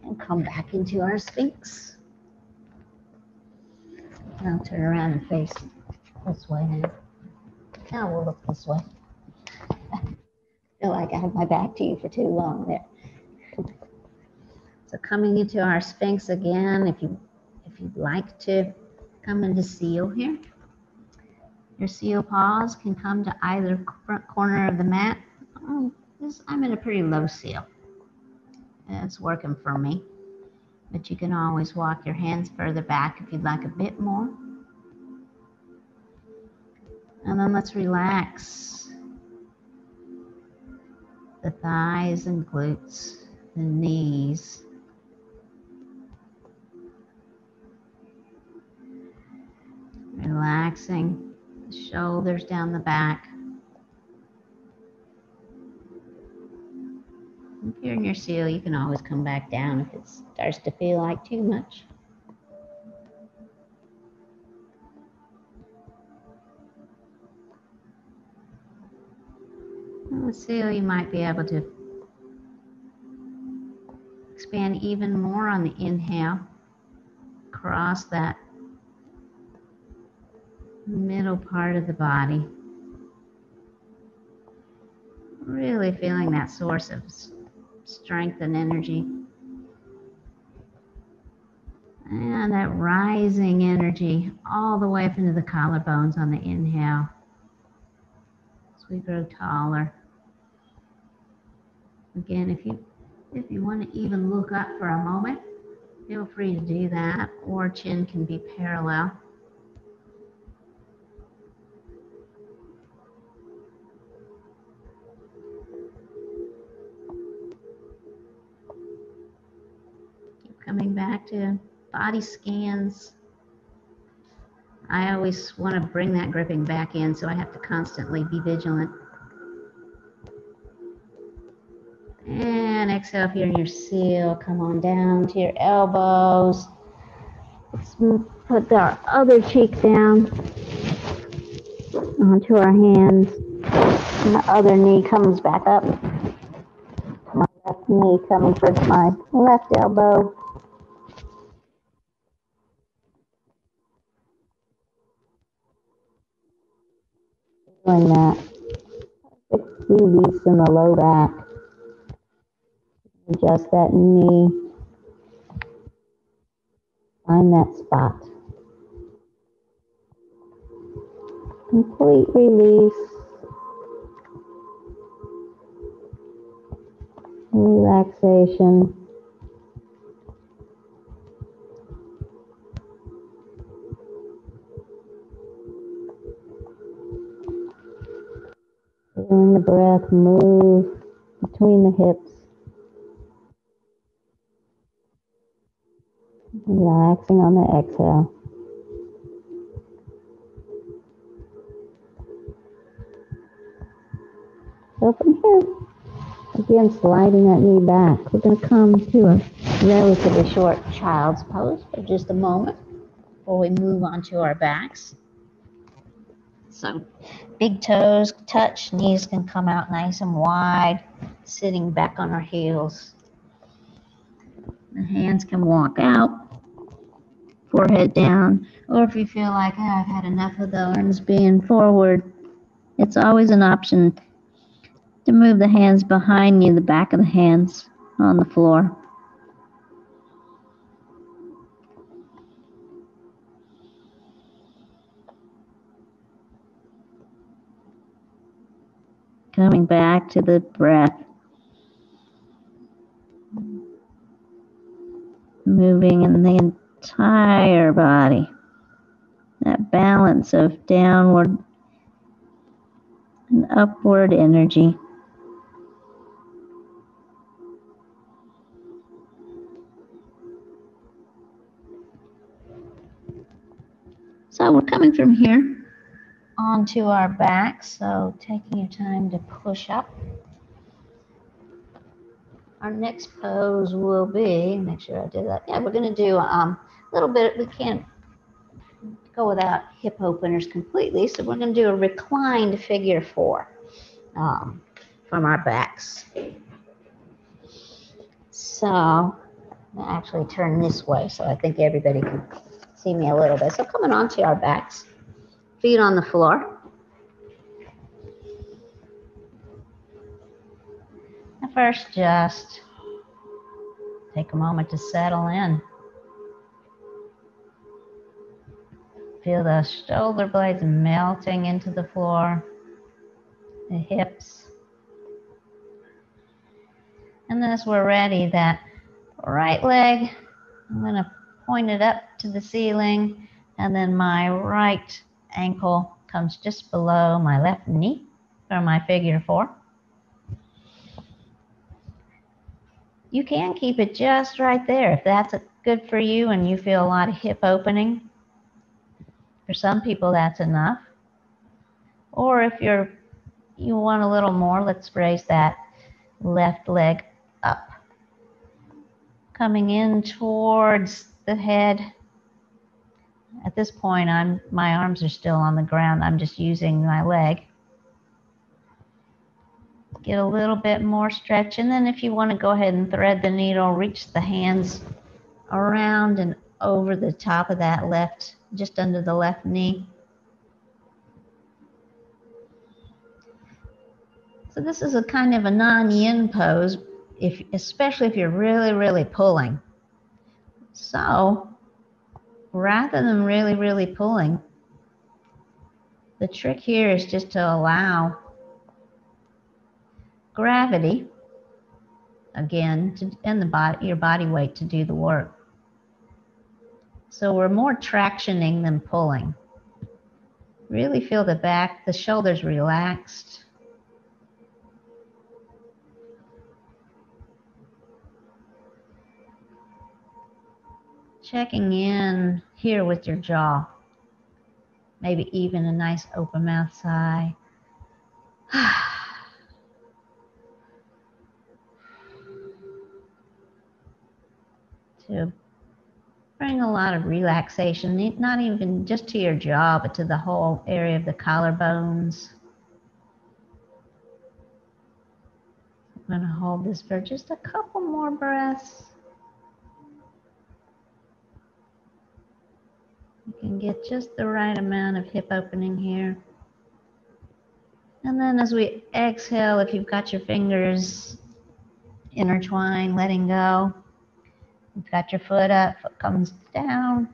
And come back into our Sphinx. Now turn around and face this way now. Now we'll look this way. I feel like I had my back to you for too long there. So coming into our Sphinx again, if you'd like to come into seal here. Your seal paws can come to either front corner of the mat. I'm in a pretty low seal. It's working for me. But you can always walk your hands further back if you'd like a bit more. And then let's relax the thighs and glutes, the knees. Relaxing the shoulders down the back. If you're in your seal, you can always come back down if it starts to feel like too much. In the seal, you might be able to expand even more on the inhale, across that middle part of the body. Really feeling that source of strength and energy. And that rising energy all the way up into the collarbones on the inhale as we grow taller. Again, if you want to even look up for a moment, feel free to do that, or chin can be parallel. Coming back to body scans. I always want to bring that gripping back in, so I have to constantly be vigilant. And exhale, if you're in your seal, come on down to your elbows. Let's put our other cheek down onto our hands. And the other knee comes back up. My left knee coming towards my left elbow. Doing that. Release in the low back. Adjust that knee. Find that spot. Complete release. Relaxation. Feeling the breath move between the hips. Relaxing on the exhale. So from here, again, sliding that knee back. We're going to come to a relatively short child's pose for just a moment before we move on to our backs. So big toes touch, knees can come out nice and wide, sitting back on our heels. The hands can walk out, forehead down, or if you feel like, I've had enough of the arms being forward, it's always an option to move the hands behind you, the back of the hands on the floor. Coming back to the breath. Moving in the entire body. That balance of downward and upward energy. So we're coming from here onto our backs, so taking your time to push up. Our next pose will be, make sure I did that. Yeah, we're going to do a little bit, we can't go without hip openers completely, so we're going to do a reclined figure 4 from our backs. So I'll actually turn this way so I think everybody can see me a little bit. So coming onto our backs, feet on the floor. And first, just take a moment to settle in. Feel the shoulder blades melting into the floor, the hips. And then as we're ready, that right leg, I'm going to point it up to the ceiling, and then my right ankle comes just below my left knee for my figure 4. You can keep it just right there if that's good for you and you feel a lot of hip opening. For some people, that's enough. Or if you want a little more, let's raise that left leg up. Coming in towards the head. At this point, my arms are still on the ground. I'm just using my leg. Get a little bit more stretch. And then if you want to go ahead and thread the needle, reach the hands around and over the top of that left, just under the left knee. So this is a kind of a non-yin pose, especially if you're really, really pulling. So rather than really, really pulling, the trick here is just to allow gravity, again, and your body weight to do the work. So we're more tractioning than pulling. Really feel the back, the shoulders relaxed. Checking in here with your jaw. Maybe even a nice open mouth sigh. To bring a lot of relaxation, not even just to your jaw, but to the whole area of the collarbones. I'm going to hold this for just a couple more breaths. You can get just the right amount of hip opening here. And then as we exhale, if you've got your fingers intertwined, letting go. You've got your foot up, foot comes down.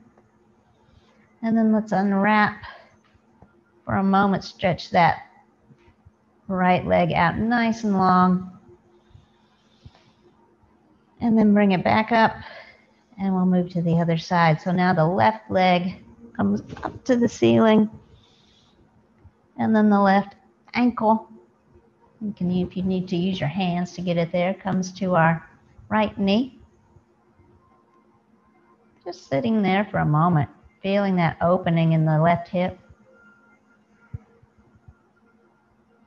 And then let's unwrap for a moment, stretch that right leg out nice and long. And then bring it back up and we'll move to the other side. So now the left leg comes up to the ceiling and then the left ankle, if you need to use your hands to get it there, comes to our right knee. Just sitting there for a moment, feeling that opening in the left hip.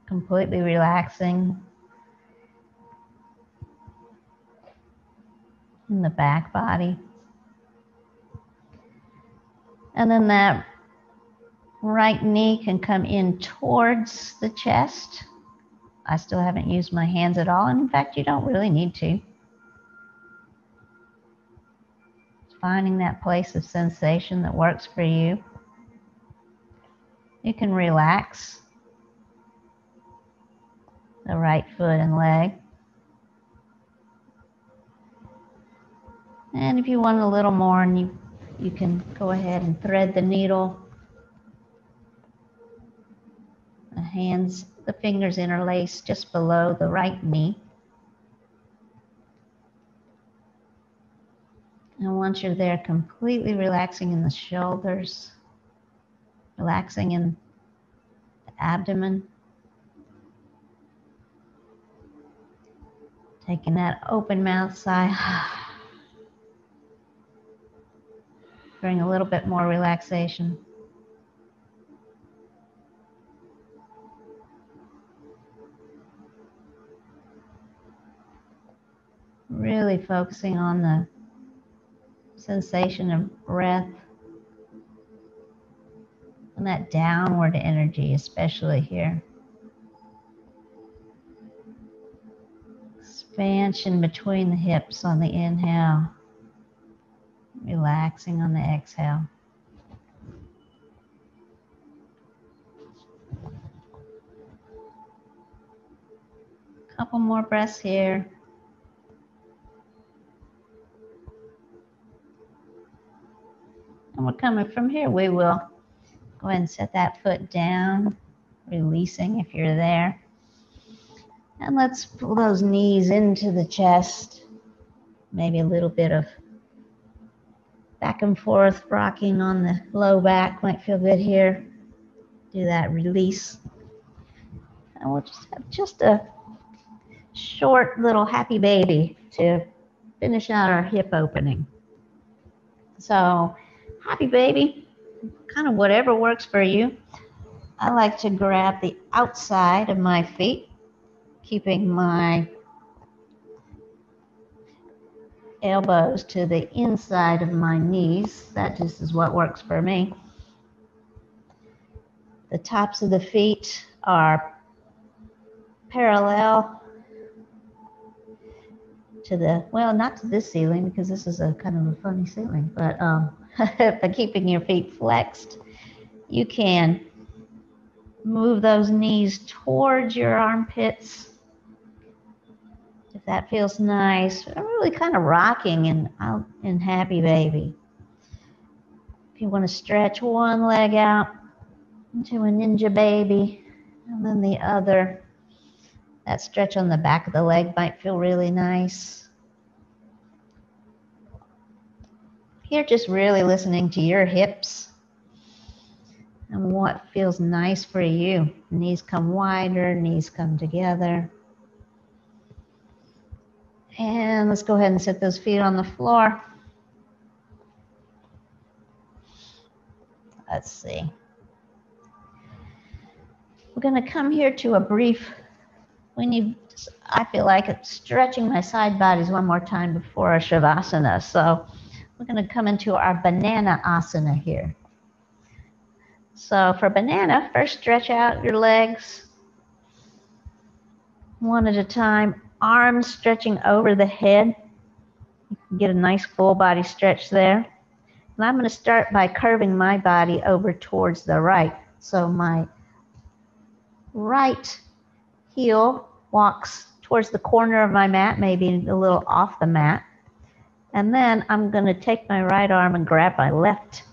Completely relaxing in the back body. And then that right knee can come in towards the chest. I still haven't used my hands at all. And in fact, you don't really need to. Finding that place of sensation that works for you. You can relax the right foot and leg. And if you want a little more, and you can go ahead and thread the needle. The fingers interlace just below the right knee. And once you're there, completely relaxing in the shoulders, relaxing in the abdomen. Taking that open mouth sigh. Bring a little bit more relaxation. Really focusing on the sensation of breath and that downward energy, especially here. Expansion between the hips on the inhale, relaxing on the exhale. Couple more breaths here. And we're coming from here. We will go ahead and set that foot down, releasing if you're there. And let's pull those knees into the chest. Maybe a little bit of back and forth rocking on the low back might feel good here. Do that release. And we'll just have just a short little happy baby to finish out our hip opening. So happy baby, kind of whatever works for you. I like to grab the outside of my feet, keeping my elbows to the inside of my knees. That just is what works for me. The tops of the feet are parallel to the, well, not to this ceiling because this is a kind of a funny ceiling, but by keeping your feet flexed, you can move those knees towards your armpits. If that feels nice, I'm really kind of rocking in happy baby. If you want to stretch one leg out into a ninja baby, and then the other, that stretch on the back of the leg might feel really nice. You're just really listening to your hips and what feels nice for you. Knees come wider, knees come together. And let's go ahead and set those feet on the floor. Let's see. We're going to come here to a brief, I feel like stretching my side bodies one more time before our Shavasana. So we're going to come into our banana asana here. So for banana, first stretch out your legs one at a time. Arms stretching over the head. You can get a nice full body stretch there. And I'm going to start by curving my body over towards the right. So my right heel walks towards the corner of my mat, maybe a little off the mat. And then I'm going to take my right arm and grab my left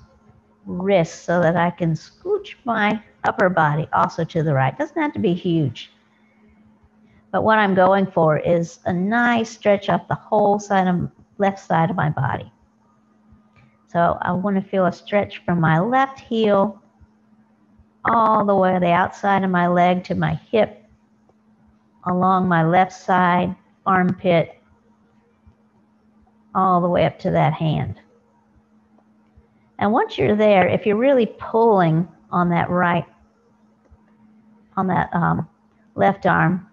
wrist so that I can scooch my upper body also to the right. Doesn't have to be huge. But what I'm going for is a nice stretch up the whole left side of my body. So I want to feel a stretch from my left heel all the way to the outside of my leg to my hip, along my left side armpit, all the way up to that hand. And once you're there, if you're really pulling on that left arm,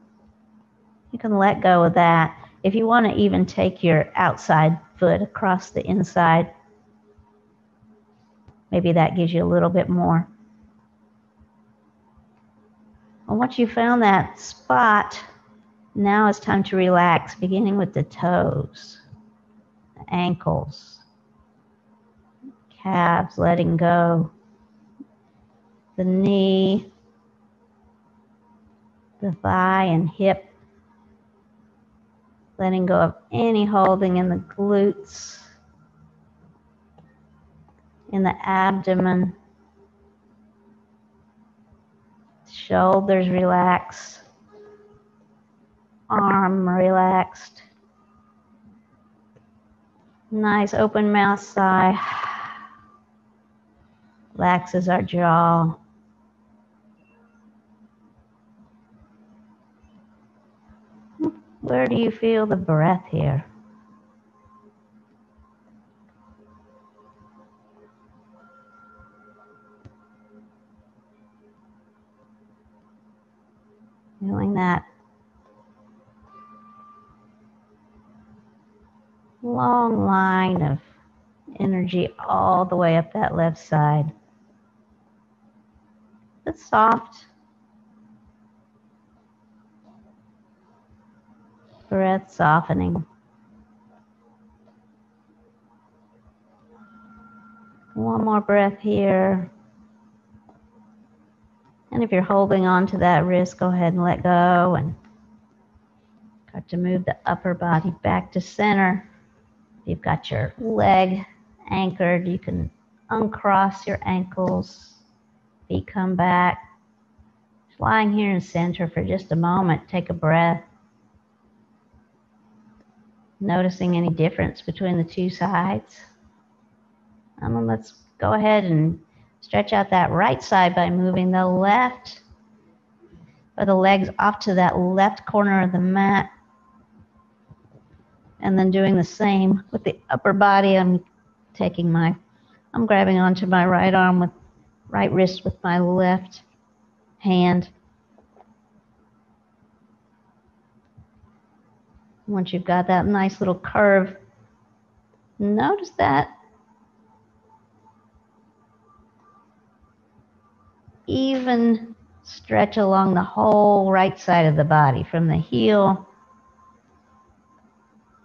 you can let go of that. If you want to even take your outside foot across the inside, maybe that gives you a little bit more. And once you found that spot, now it's time to relax, beginning with the toes, the ankles, calves, letting go, the knee, the thigh and hip, letting go of any holding in the glutes, in the abdomen, shoulders relaxed, arm relaxed. Nice open mouth sigh. Relaxes our jaw. Where do you feel the breath here? Feeling that long line of energy all the way up that left side. It's soft. Breath softening. One more breath here. And if you're holding on to that wrist, go ahead and let go and start to move the upper body back to center. If you've got your leg anchored, you can uncross your ankles, feet come back. Just lying here in center for just a moment, take a breath. Noticing any difference between the two sides. And then let's go ahead and stretch out that right side by moving the legs off to that left corner of the mat. And then doing the same with the upper body. I'm grabbing onto my right arm with right wrist with my left hand. Once you've got that nice little curve, notice that even stretch along the whole right side of the body, from the heel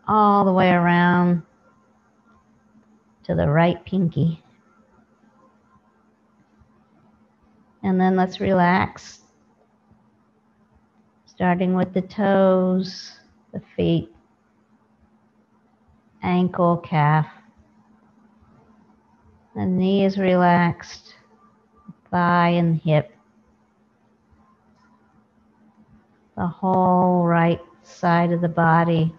all the way around to the right pinky. And then let's relax, starting with the toes, the feet, ankle, calf. The knee is relaxed, thigh and hip. The whole right side of the body.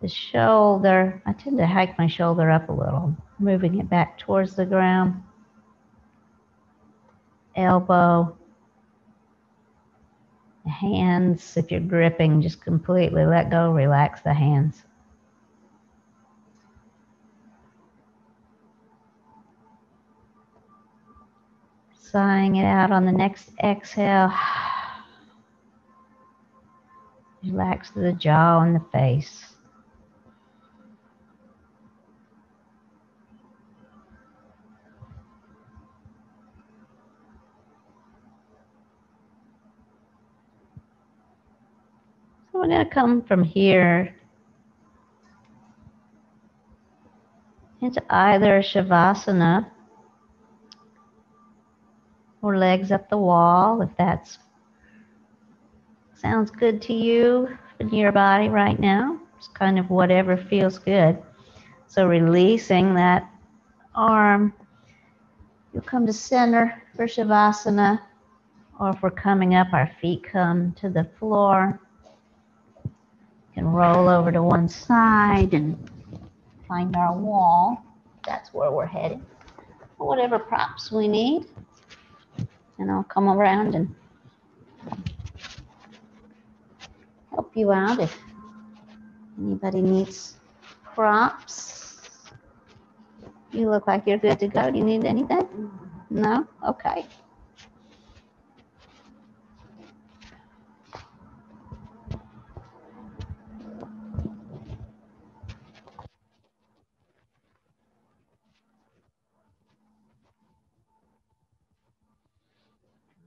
The shoulder, I tend to hike my shoulder up a little, moving it back towards the ground. Elbow. The hands, if you're gripping, just completely let go, relax the hands. Sighing it out on the next exhale. Relax the jaw and the face. So we're going to come from here into either Shavasana or legs up the wall, if that sounds good to you in your body right now. It's kind of whatever feels good. So releasing that arm, you'll come to center for Shavasana, or if we're coming up, our feet come to the floor. You can roll over to one side and find our wall. That's where we're headed. Whatever props we need. And I'll come around and help you out if anybody needs props. You look like you're good to go. Do you need anything? No? Okay.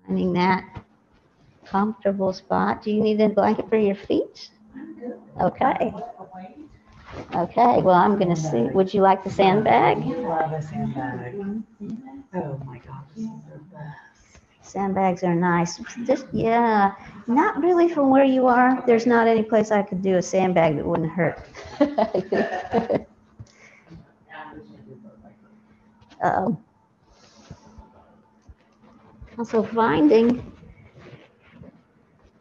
Finding that comfortable spot. Do you need a blanket for your feet? I'm good. Okay. Okay. Well, I'm going to see. Would you like the sandbag? I love a sandbag. Oh my gosh, these are the best. Sandbags are nice. Just, yeah, not really from where you are. There's not any place I could do a sandbag that wouldn't hurt. Also finding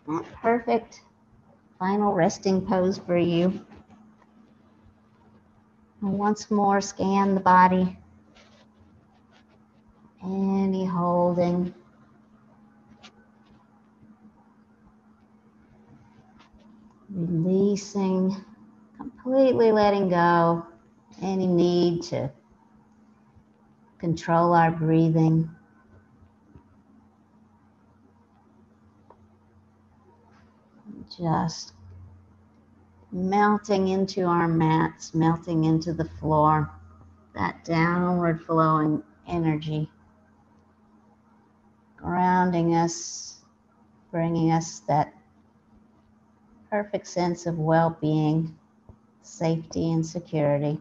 that perfect final resting pose for you. And once more, scan the body. Any holding. Releasing, completely letting go any need to control our breathing. Just melting into our mats, melting into the floor, that downward flowing energy, grounding us, bringing us that perfect sense of well-being, safety, and security.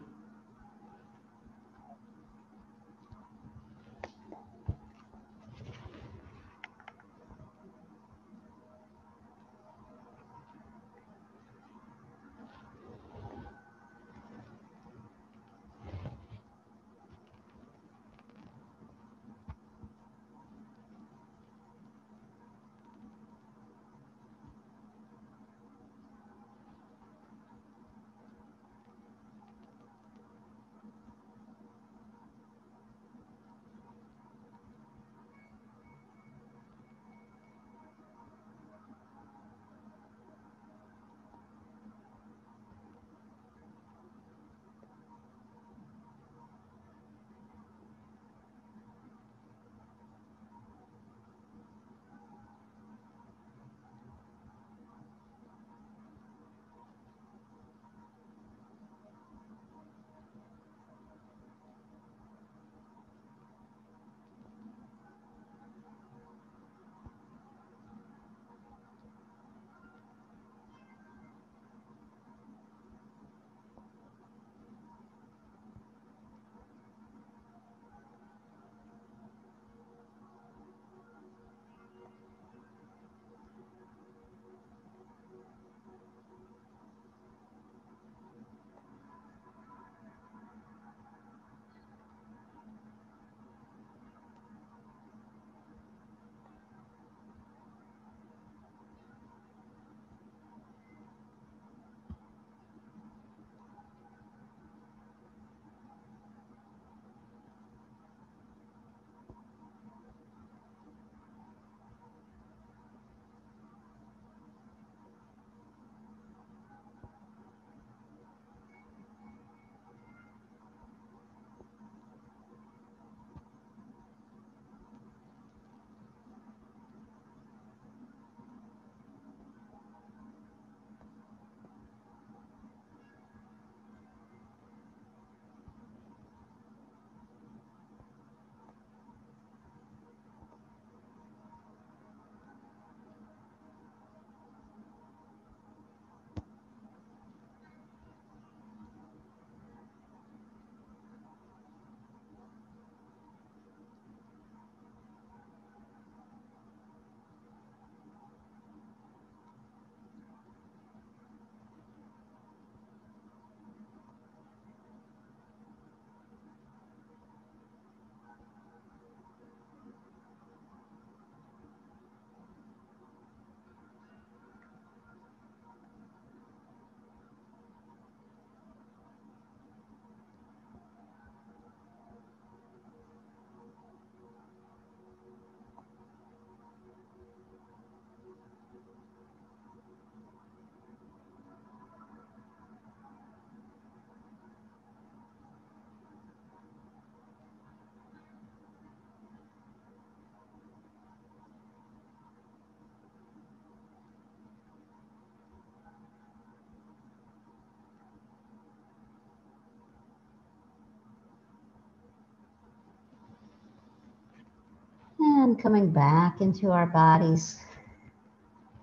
And coming back into our bodies,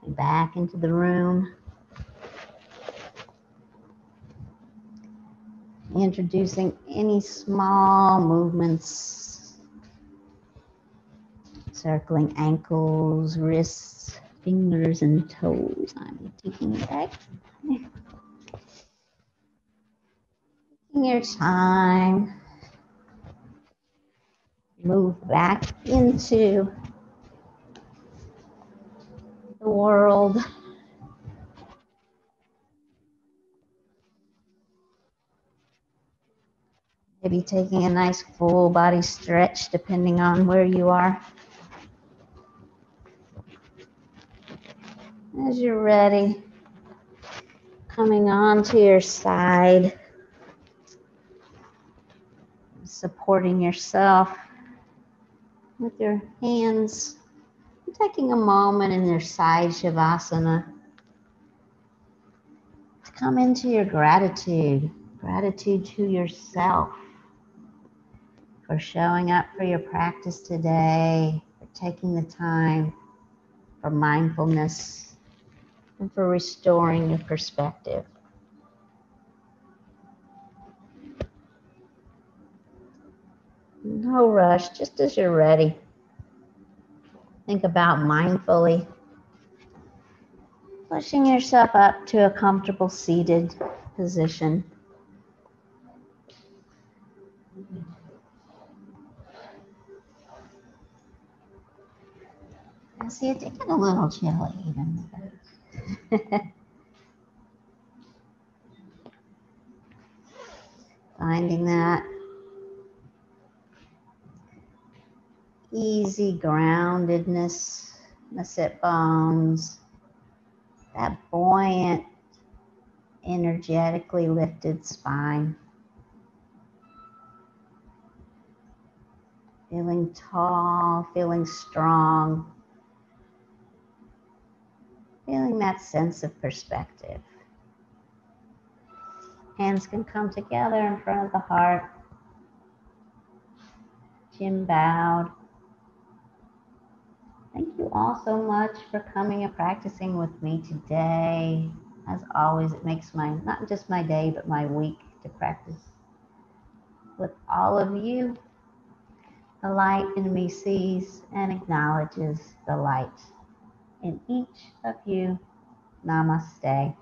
back into the room. Introducing any small movements, circling ankles, wrists, fingers, and toes. I'm taking it back. Taking your time. Move back into the world. Maybe taking a nice full body stretch depending on where you are. As you're ready, coming onto your side, supporting yourself with your hands, taking a moment in your side Shavasana to come into your gratitude to yourself for showing up for your practice today, for taking the time, for mindfulness, and for restoring your perspective. No rush, just as you're ready. Think about mindfully pushing yourself up to a comfortable seated position. I see it's getting a little chilly even. Finding that easy groundedness in the sit bones, that buoyant, energetically lifted spine. Feeling tall, feeling strong, feeling that sense of perspective. Hands can come together in front of the heart. Chin bowed. Thank you all so much for coming and practicing with me today. As always, it makes not just my day, but my week to practice with all of you. The light in me sees and acknowledges the light in each of you. Namaste.